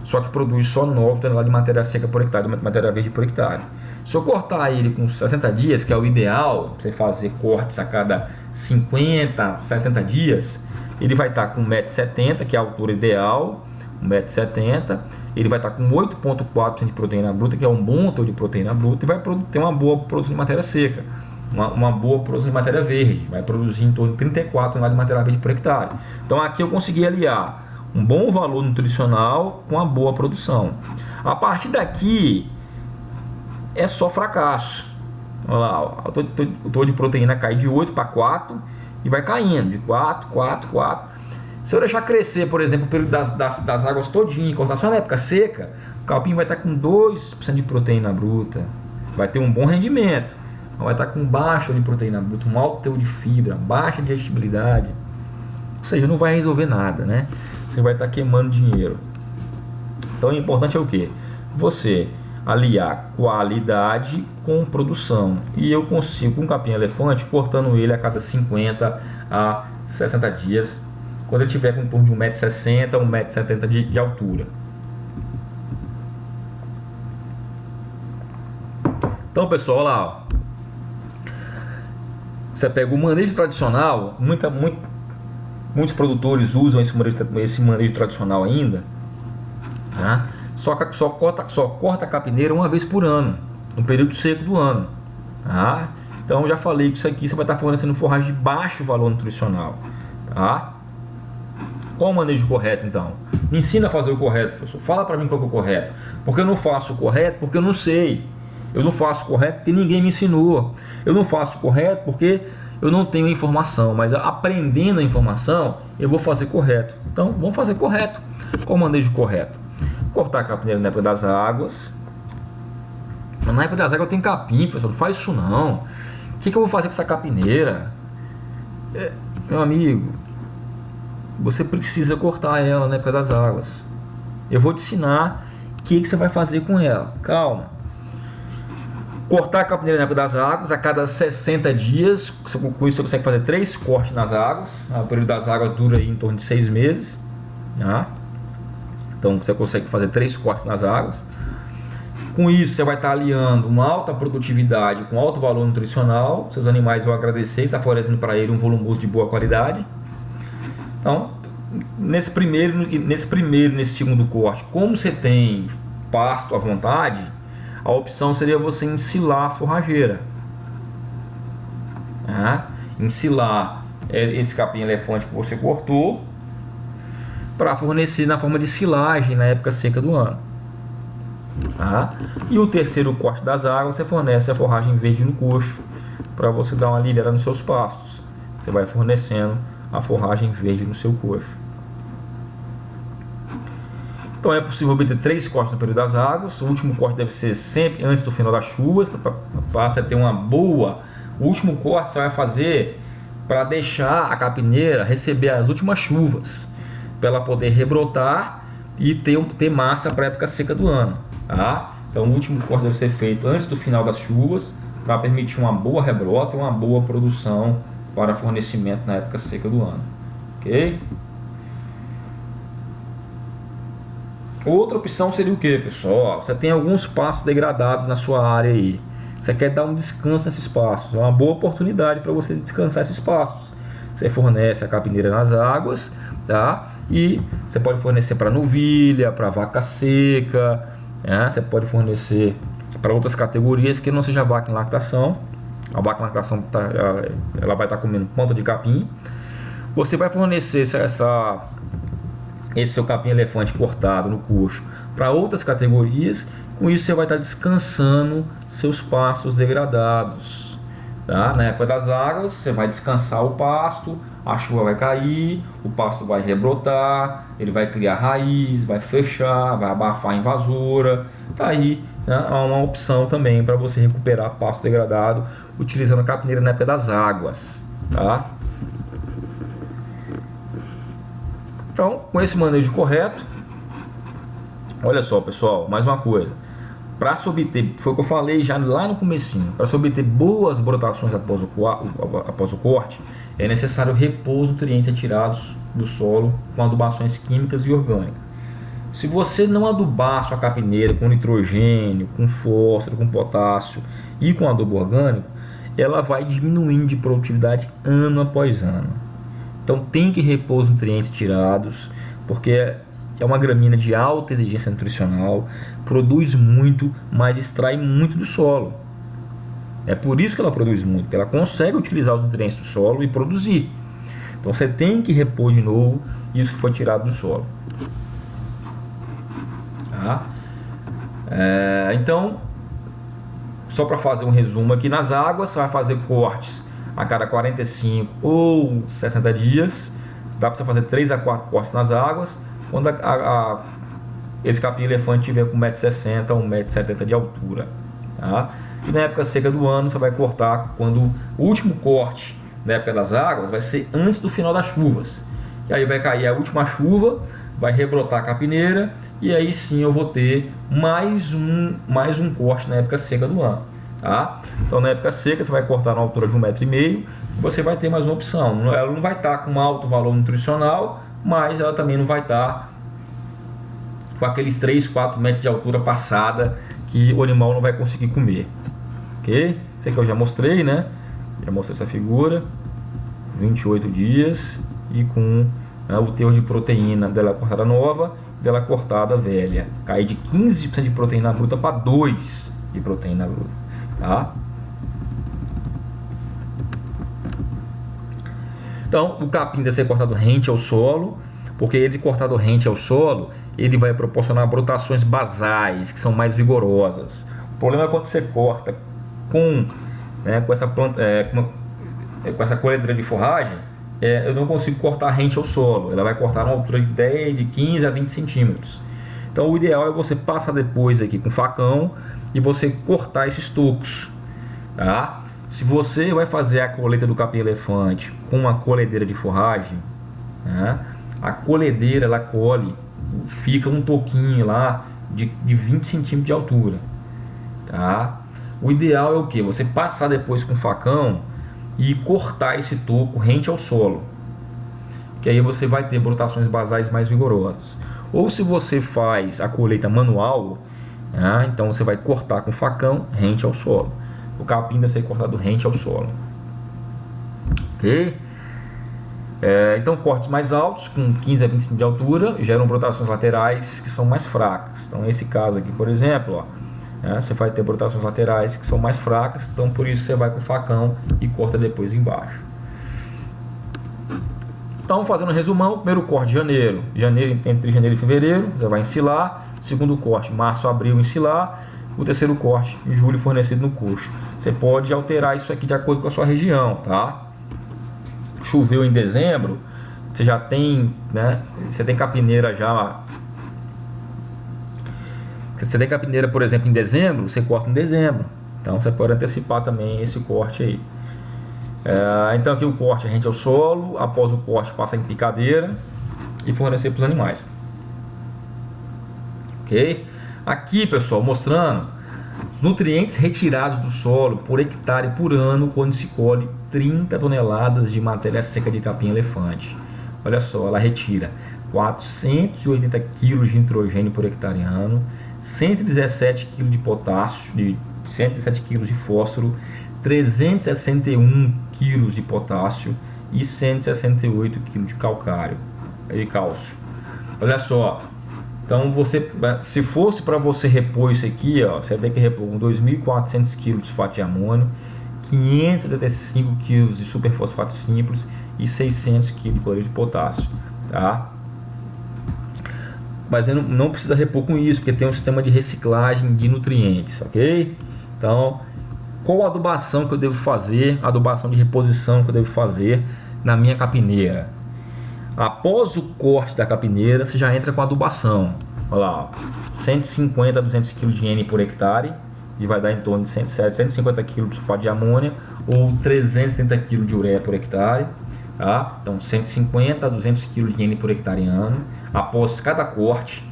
Só que produz só 9 toneladas de matéria seca por hectare, de matéria verde por hectare. Se eu cortar ele com 60 dias, que é o ideal, você fazer cortes a cada 50, 60 dias, ele vai estar com 1,70 m, que é a altura ideal, 1,70 m. Ele vai estar com 8,4% de proteína bruta, que é um bom teor de proteína bruta, e vai ter uma boa produção de matéria seca. Uma boa produção de matéria verde, vai produzir em torno de 34 toneladas de matéria verde por hectare. Então aqui eu consegui aliar um bom valor nutricional com a boa produção. A partir daqui é só fracasso. Olha lá, o teor de proteína cai de 8 para 4 e vai caindo de 4. Se eu deixar crescer, por exemplo, o período das águas todinho e cortar só na época seca, o capim vai estar com 2% de proteína bruta, vai ter um bom rendimento. Vai estar com baixo de proteína bruta, um alto teor de fibra, baixa digestibilidade, ou seja, não vai resolver nada, né? você vai estar queimando dinheiro. Então o importante é o que? Você aliar qualidade com produção. E eu consigo um capim-elefante cortando ele a cada 50 a 60 dias, quando ele tiver com em torno de 1,60 m, 1,70 m de altura. Então, pessoal, olha lá, ó. Você pega o manejo tradicional, muitos produtores usam esse manejo tradicional ainda, tá? Só corta a capineira uma vez por ano, no período seco do ano, tá? Então já falei que isso aqui você vai estar fornecendo forragem de baixo valor nutricional, tá? Qual o manejo correto então? Me ensina a fazer o correto, professor. Fala para mim qual que é o correto. Porque eu não faço o correto porque eu não sei. Eu não faço o correto porque ninguém me ensinou. Eu não faço o correto porque eu não tenho informação. Mas aprendendo a informação, eu vou fazer correto. Então vamos fazer correto. Qual o manejo correto? Cortar a capineira na época das águas. Na época das águas eu tenho capim, professor. Não faz isso não. O que eu vou fazer com essa capineira? Meu amigo, você precisa cortar ela na época das águas. Eu vou te ensinar o que você vai fazer com ela. Calma. Cortar a capineira na época das águas a cada 60 dias. Com isso você consegue fazer 3 cortes nas águas. O período das águas dura aí em torno de 6 meses. Tá? Então você consegue fazer 3 cortes nas águas. Com isso você vai estar aliando uma alta produtividade com alto valor nutricional. Seus animais vão agradecer, está fornecendo para ele um volumoso de boa qualidade. Então, nesse segundo corte, como você tem pasto à vontade, a opção seria você ensilar a forrageira. Ensilar esse capim-elefante que você cortou para fornecer na forma de silagem na época seca do ano. E o terceiro corte das águas, você fornece a forragem verde no coxo para você dar uma aliviada nos seus pastos. Você vai fornecendo a forragem verde no seu coxo. Então é possível obter 3 cortes no período das águas. O último corte deve ser sempre antes do final das chuvas, para você ter uma boa. O último corte você vai fazer para deixar a capineira receber as últimas chuvas, para ela poder rebrotar e ter massa para a época seca do ano. Então o último corte deve ser feito antes do final das chuvas, para permitir uma boa rebrota e uma boa produção para fornecimento na época seca do ano. Ok? Outra opção seria o que, pessoal? Você tem alguns pastos degradados na sua área aí. Você quer dar um descanso nesses pastos. É uma boa oportunidade para você descansar esses pastos. Você fornece a capineira nas águas, tá? E você pode fornecer para novilha, para vaca seca, né? Você pode fornecer para outras categorias que não seja vaca em lactação. A vaca em lactação ela vai estar comendo ponta de capim. Você vai fornecer esse seu capim-elefante cortado no coxo para outras categorias. Com isso você vai estar descansando seus pastos degradados, tá? Na época das águas você vai descansar o pasto, a chuva vai cair, o pasto vai rebrotar, ele vai criar raiz, vai fechar, vai abafar a invasora. Tá aí, né? Há uma opção também para você recuperar pasto degradado utilizando a capineira na época das águas, tá? Então, com esse manejo correto, olha só, pessoal, mais uma coisa. Para se obter, foi o que eu falei já lá no comecinho, para se obter boas brotações após o corte, é necessário repor os nutrientes retirados do solo com adubações químicas e orgânicas. Se você não adubar sua capineira com nitrogênio, com fósforo, com potássio e com adubo orgânico, ela vai diminuindo de produtividade ano após ano. Então tem que repor os nutrientes tirados, porque é uma gramínea de alta exigência nutricional, produz muito, mas extrai muito do solo. É por isso que ela produz muito, porque ela consegue utilizar os nutrientes do solo e produzir. Então você tem que repor de novo isso que foi tirado do solo. Tá? Então, só para fazer um resumo aqui, nas águas você vai fazer cortes a cada 45 ou 60 dias. Dá para você fazer 3 a 4 cortes nas águas quando esse capim-elefante tiver com 1,60 m ou 1,70 m de altura, tá? E na época seca do ano você vai cortar quando o último corte na época das águas vai ser antes do final das chuvas. E aí vai cair a última chuva, vai rebrotar a capineira e aí sim eu vou ter mais um corte na época seca do ano, tá? Então na época seca você vai cortar na altura de 1,5 m e você vai ter mais uma opção. Ela não vai estar com alto valor nutricional, mas ela também não vai estar com aqueles 3, 4 metros de altura passada que o animal não vai conseguir comer, ok? Isso aqui eu já mostrei, né? Já mostrei essa figura, 28 dias e com o teor de proteína dela cortada nova, dela cortada velha. Cai de 15% de proteína bruta para 2% de proteína bruta, tá? Então, o capim deve ser cortado rente ao solo, porque ele cortado rente ao solo, ele vai proporcionar brotações basais, que são mais vigorosas. O problema é quando você corta com essa planta, com essa colhedeira de forragem, eu não consigo cortar rente ao solo. Ela vai cortar uma altura de 15 a 20 centímetros. Então o ideal é você passar depois aqui com facão e você cortar esses tocos, tá? Se você vai fazer a colheita do capim-elefante com uma colhedeira de forragem, né, a colhedeira ela colhe, fica um toquinho lá de 20 centímetros de altura, tá? O ideal é o que? Você passar depois com facão e cortar esse toco rente ao solo, que aí você vai ter brotações basais mais vigorosas. Ou se você faz a colheita manual, né, então você vai cortar com facão rente ao solo. O capim deve ser cortado rente ao solo, ok? Então cortes mais altos, com 15 a 20 centímetros de altura, geram brotações laterais que são mais fracas. Então nesse caso aqui, por exemplo, ó, você vai ter brotações laterais que são mais fracas, então por isso você vai com o facão e corta depois embaixo. Então, fazendo um resumão, primeiro corte de janeiro, entre janeiro e fevereiro, você vai ensilar. Segundo corte, março, abril, ensilar. O terceiro corte, em julho, fornecido no coxo. Você pode alterar isso aqui de acordo com a sua região, tá? Choveu em dezembro, você já tem, né? Você tem capineira já. Você tem capineira, por exemplo, em dezembro, você corta em dezembro. Então você pode antecipar também esse corte aí. Então aqui o corte rente ao solo, após o corte passa em picadeira e fornecer para os animais. Ok? Aqui, pessoal, mostrando os nutrientes retirados do solo por hectare por ano quando se colhe 30 toneladas de matéria seca de capim-elefante. Olha só, ela retira 480 kg de nitrogênio por hectare ano, 117 kg de potássio, 107 kg de fósforo, 361 kg de potássio e 168 kg de cálcio. Olha só, então se fosse para você repor isso aqui, ó, você vai ter que repor 2.400 kg de sulfato de amônio, 575 kg de superfosfato simples e 600 kg de cloreto de potássio, tá? Mas não precisa repor com isso, porque tem um sistema de reciclagem de nutrientes, ok? Então, qual a adubação que eu devo fazer, a adubação de reposição que eu devo fazer na minha capineira? Após o corte da capineira, você já entra com a adubação. Olha lá, 150 a 200 kg de N por hectare, e vai dar em torno de 150 kg de sulfato de amônia ou 330 kg de ureia por hectare. Tá? Então 150 a 200 kg de N por hectare ano. Após cada corte,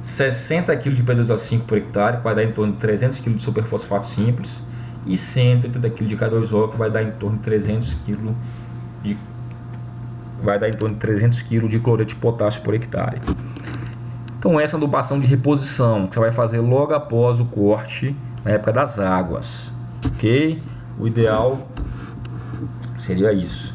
60 kg de P2O5 por hectare, que vai dar em torno de 300 kg de superfosfato simples, e 180 kg de K2O, que vai dar em torno de 300 kg de cloreto de potássio por hectare. Então essa é a adubação de reposição que você vai fazer logo após o corte, na época das águas, ok? O ideal seria isso.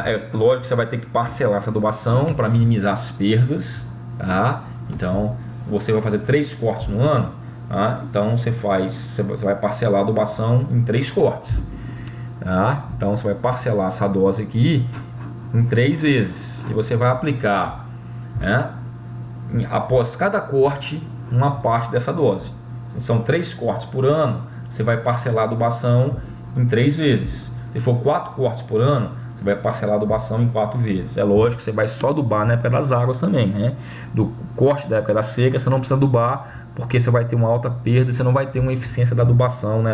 É lógico que você vai ter que parcelar essa adubação para minimizar as perdas, tá? Então você vai fazer 3 cortes no ano, tá? Então você vai parcelar a adubação em 3 cortes, tá? Então você vai parcelar essa dose aqui em 3 vezes e você vai aplicar, né, após cada corte uma parte dessa dose. São 3 cortes por ano, você vai parcelar a adubação em 3 vezes. Se for 4 cortes por ano, você vai parcelar a adubação em 4 vezes. É lógico que você vai só adubar na época das águas também, né? Do corte da época da seca, você não precisa adubar, porque você vai ter uma alta perda e você não vai ter uma eficiência da adubação na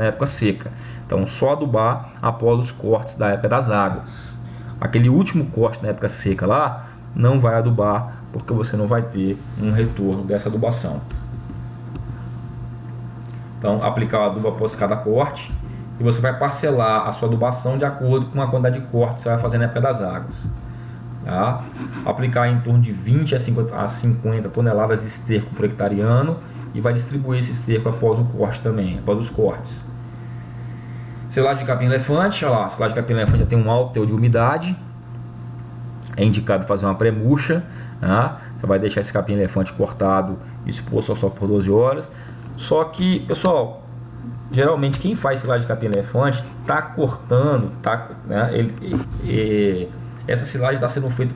época seca. Então só adubar após os cortes da época das águas. Aquele último corte na época seca lá, não vai adubar, porque você não vai ter um retorno dessa adubação. Então, aplicar o adubo após cada corte, e você vai parcelar a sua adubação de acordo com a quantidade de corte que você vai fazer na época das águas. Tá? Aplicar em torno de 20 a 50 toneladas de esterco por hectare ano, e vai distribuir esse esterco após o corte também, após os cortes. Silagem de capim-elefante, olha lá, silagem de capim-elefante já tem um alto teor de umidade, é indicado fazer uma pré-murcha, tá? Você vai deixar esse capim-elefante cortado, exposto ao sol por 12 horas. Só que, pessoal, geralmente quem faz silagem de capim-elefante está cortando, né, essa silagem está sendo feita,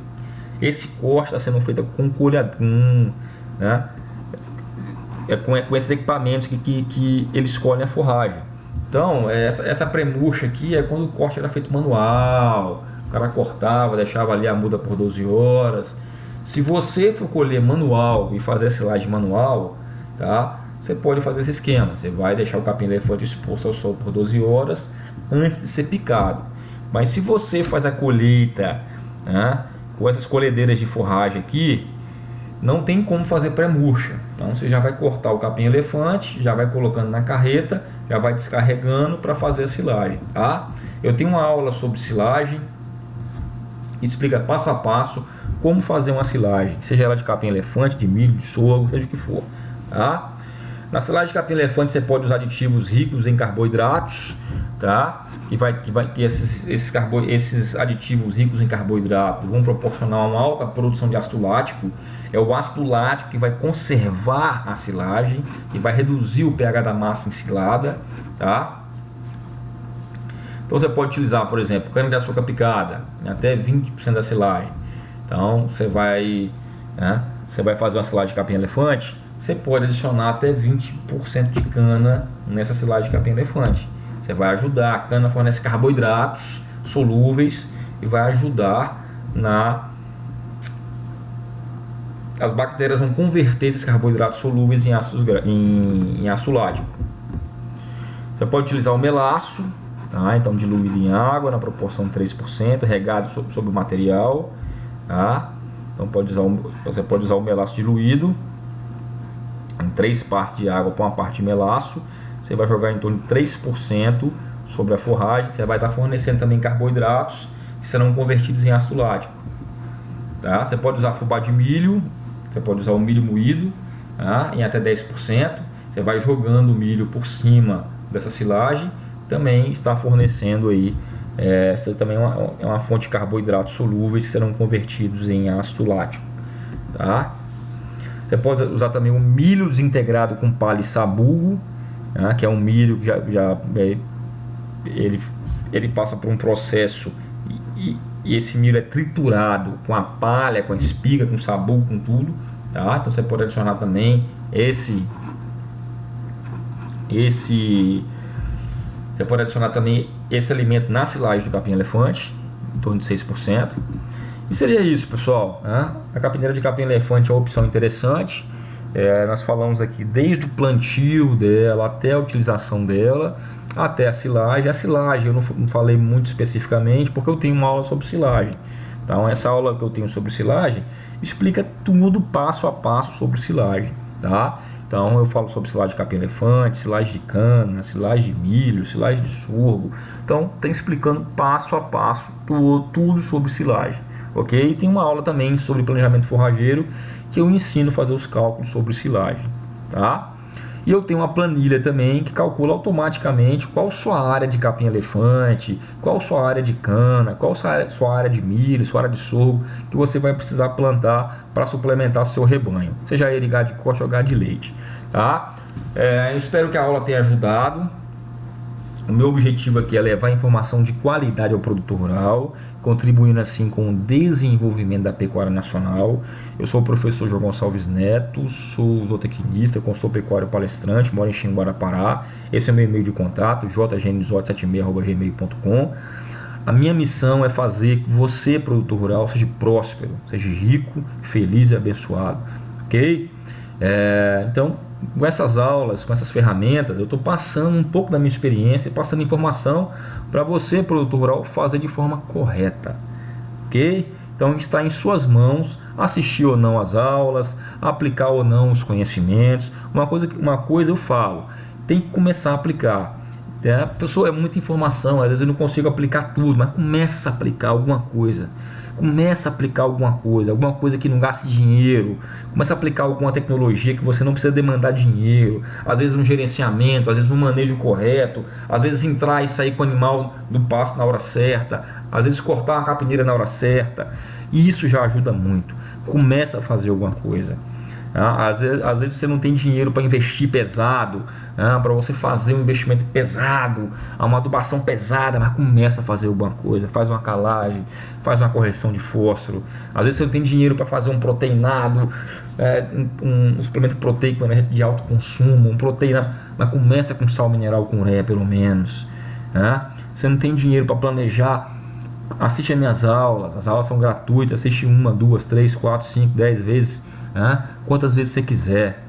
esse corte está sendo feito com colhadão, né, com esses equipamentos que eles colhem a forragem. Então, essa pré-murcha aqui é quando o corte era feito manual, o cara cortava, deixava ali a muda por 12 horas. Se você for colher manual e fazer a silagem manual, tá? Você pode fazer esse esquema, você vai deixar o capim-elefante exposto ao sol por 12 horas antes de ser picado. Mas se você faz a colheita, né, com essas colhedeiras de forragem aqui, não tem como fazer pré-murcha. Então você já vai cortar o capim-elefante, já vai colocando na carreta, já vai descarregando para fazer a silagem, tá? Eu tenho uma aula sobre silagem, explica passo a passo como fazer uma silagem, seja ela de capim-elefante, de milho, de sorgo, seja o que for, tá? Na silagem de capim-elefante você pode usar aditivos ricos em carboidratos, tá? Que esses aditivos ricos em carboidrato vão proporcionar uma alta produção de ácido lático. É o ácido lático que vai conservar a silagem e vai reduzir o pH da massa ensilada, tá? Então você pode utilizar, por exemplo, cana-de-açúcar picada, até 20% da silagem. Então você vai fazer uma silagem de capim-elefante, você pode adicionar até 20% de cana nessa silagem de capim-elefante. Você vai ajudar, a cana fornece carboidratos solúveis e vai ajudar as bactérias vão converter esses carboidratos solúveis em ácido lático. Você pode utilizar o melaço, tá? Então diluído em água na proporção de 3%, regado sobre o material, tá? Então você pode usar o melaço diluído em 3 partes de água para uma parte de melaço. Você vai jogar em torno de 3% sobre a forragem. Você vai estar fornecendo também carboidratos que serão convertidos em ácido lático, tá? Você pode usar fubá de milho, você pode usar o milho moído, tá? Em até 10%. Você vai jogando o milho por cima dessa silagem, também está fornecendo aí, essa também é uma fonte de carboidratos solúveis que serão convertidos em ácido lático, tá? Você pode usar também o milho desintegrado com palha e sabugo, né, que é um milho que ele passa por um processo e esse milho é triturado com a palha, com a espiga, com o sabugo, com tudo, tá? Então você pode adicionar também você pode adicionar também esse alimento na silagem do capim-elefante, em torno de 6%. E seria isso, pessoal, né? A capineira de capim-elefante é uma opção interessante. Nós falamos aqui desde o plantio dela até a utilização dela, até a silagem. A silagem eu não falei muito especificamente porque eu tenho uma aula sobre silagem. Então essa aula que eu tenho sobre silagem explica tudo passo a passo sobre silagem, tá? Então eu falo sobre silagem de capim-elefante, silagem de cana, silagem de milho, silagem de sorgo. Então tem explicando passo a passo tudo sobre silagem, ok? E tem uma aula também sobre planejamento forrageiro que eu ensino a fazer os cálculos sobre silagem, tá? E eu tenho uma planilha também que calcula automaticamente qual sua área de capim-elefante, qual sua área de cana, qual sua área de milho, sua área de sorgo que você vai precisar plantar para suplementar seu rebanho, seja ele gado de corte ou gado de leite, tá? Eu espero que a aula tenha ajudado. O meu objetivo aqui é levar informação de qualidade ao produtor rural, contribuindo assim com o desenvolvimento da pecuária nacional. Eu sou o professor João Gonçalves Neto, sou zootecnista, consultor pecuário palestrante, moro em Xinguara, Pará. Esse é o meu e-mail de contato, jgnizot76@gmail.com. A minha missão é fazer que você, produtor rural, seja próspero, seja rico, feliz e abençoado, ok? Então, com essas aulas, com essas ferramentas, eu estou passando um pouco da minha experiência, passando informação para você, produtor rural, fazer de forma correta, ok? Então está em suas mãos assistir ou não às aulas, aplicar ou não os conhecimentos. Uma coisa eu falo, tem que começar a aplicar. Pessoa, é muita informação, às vezes eu não consigo aplicar tudo, mas começa a aplicar alguma coisa. Começa a aplicar alguma coisa que não gaste dinheiro. Começa a aplicar alguma tecnologia que você não precisa demandar dinheiro. Às vezes um gerenciamento, às vezes um manejo correto, às vezes entrar e sair com o animal do pasto na hora certa, às vezes cortar uma capineira na hora certa. E isso já ajuda muito. Começa a fazer alguma coisa. Às vezes você não tem dinheiro para investir pesado, para você fazer um investimento pesado, uma adubação pesada, mas começa a fazer alguma coisa, faz uma calagem, faz uma correção de fósforo. Às vezes você não tem dinheiro para fazer um proteinado, um suplemento proteico de alto consumo, mas começa com sal mineral com ureia pelo menos. Você não tem dinheiro para planejar, assiste as minhas aulas, as aulas são gratuitas, assiste 1, 2, 3, 4, 5, 10 vezes. Quantas vezes você quiser.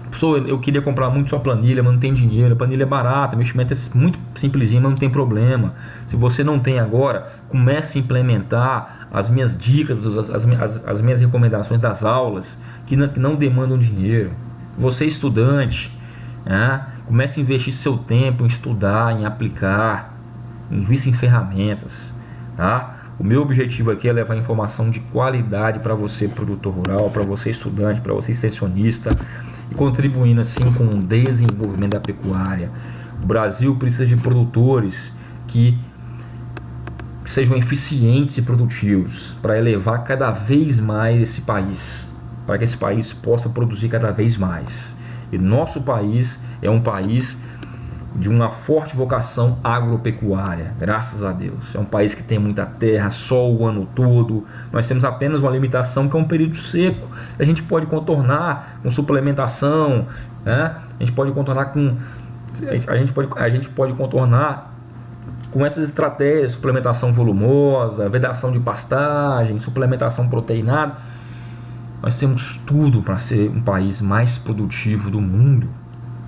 Pessoa, eu queria comprar muito sua planilha, mas não tem dinheiro. A planilha é barata, o investimento é muito simplesinho, mas não tem problema. Se você não tem agora, comece a implementar as minhas dicas, as minhas recomendações das aulas que não demandam dinheiro. Você estudante, comece a investir seu tempo em estudar, em aplicar, invista em ferramentas, tá? O meu objetivo aqui é levar informação de qualidade para você, produtor rural, para você, estudante, para você, extensionista, e contribuindo assim com o desenvolvimento da pecuária. O Brasil precisa de produtores que sejam eficientes e produtivos para elevar cada vez mais esse país, para que esse país possa produzir cada vez mais. E nosso país é um país de uma forte vocação agropecuária, graças a Deus. É um país que tem muita terra, sol o ano todo. Nós temos apenas uma limitação que é um período seco. A gente pode contornar com suplementação, a gente pode contornar com essas estratégias: suplementação volumosa, vedação de pastagem, suplementação proteinada. Nós temos tudo para ser um país mais produtivo do mundo.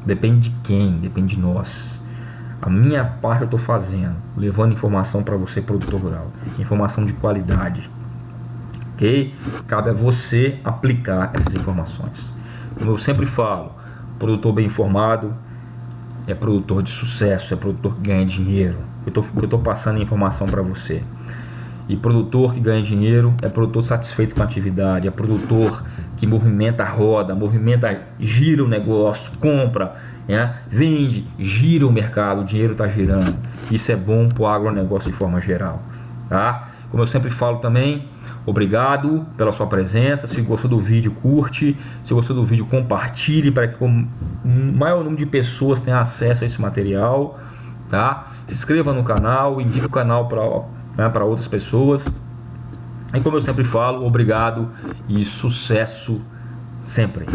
Depende de quem? Depende de nós. A minha parte eu estou fazendo, levando informação para você, produtor rural, informação de qualidade, ok? Cabe a você aplicar essas informações. Como eu sempre falo, produtor bem informado é produtor de sucesso, é produtor que ganha dinheiro. Eu estou passando informação para você. E produtor que ganha dinheiro é produtor satisfeito com a atividade, é produtor que movimenta a roda, gira o negócio, compra, vende, gira o mercado, o dinheiro está girando. Isso é bom para o agronegócio de forma geral, tá? Como eu sempre falo também, obrigado pela sua presença. Se gostou do vídeo, curte. Se gostou do vídeo, compartilhe para que o maior número de pessoas tenha acesso a esse material, tá? Se inscreva no canal, indique o canal para outras pessoas. E como eu sempre falo, obrigado e sucesso sempre.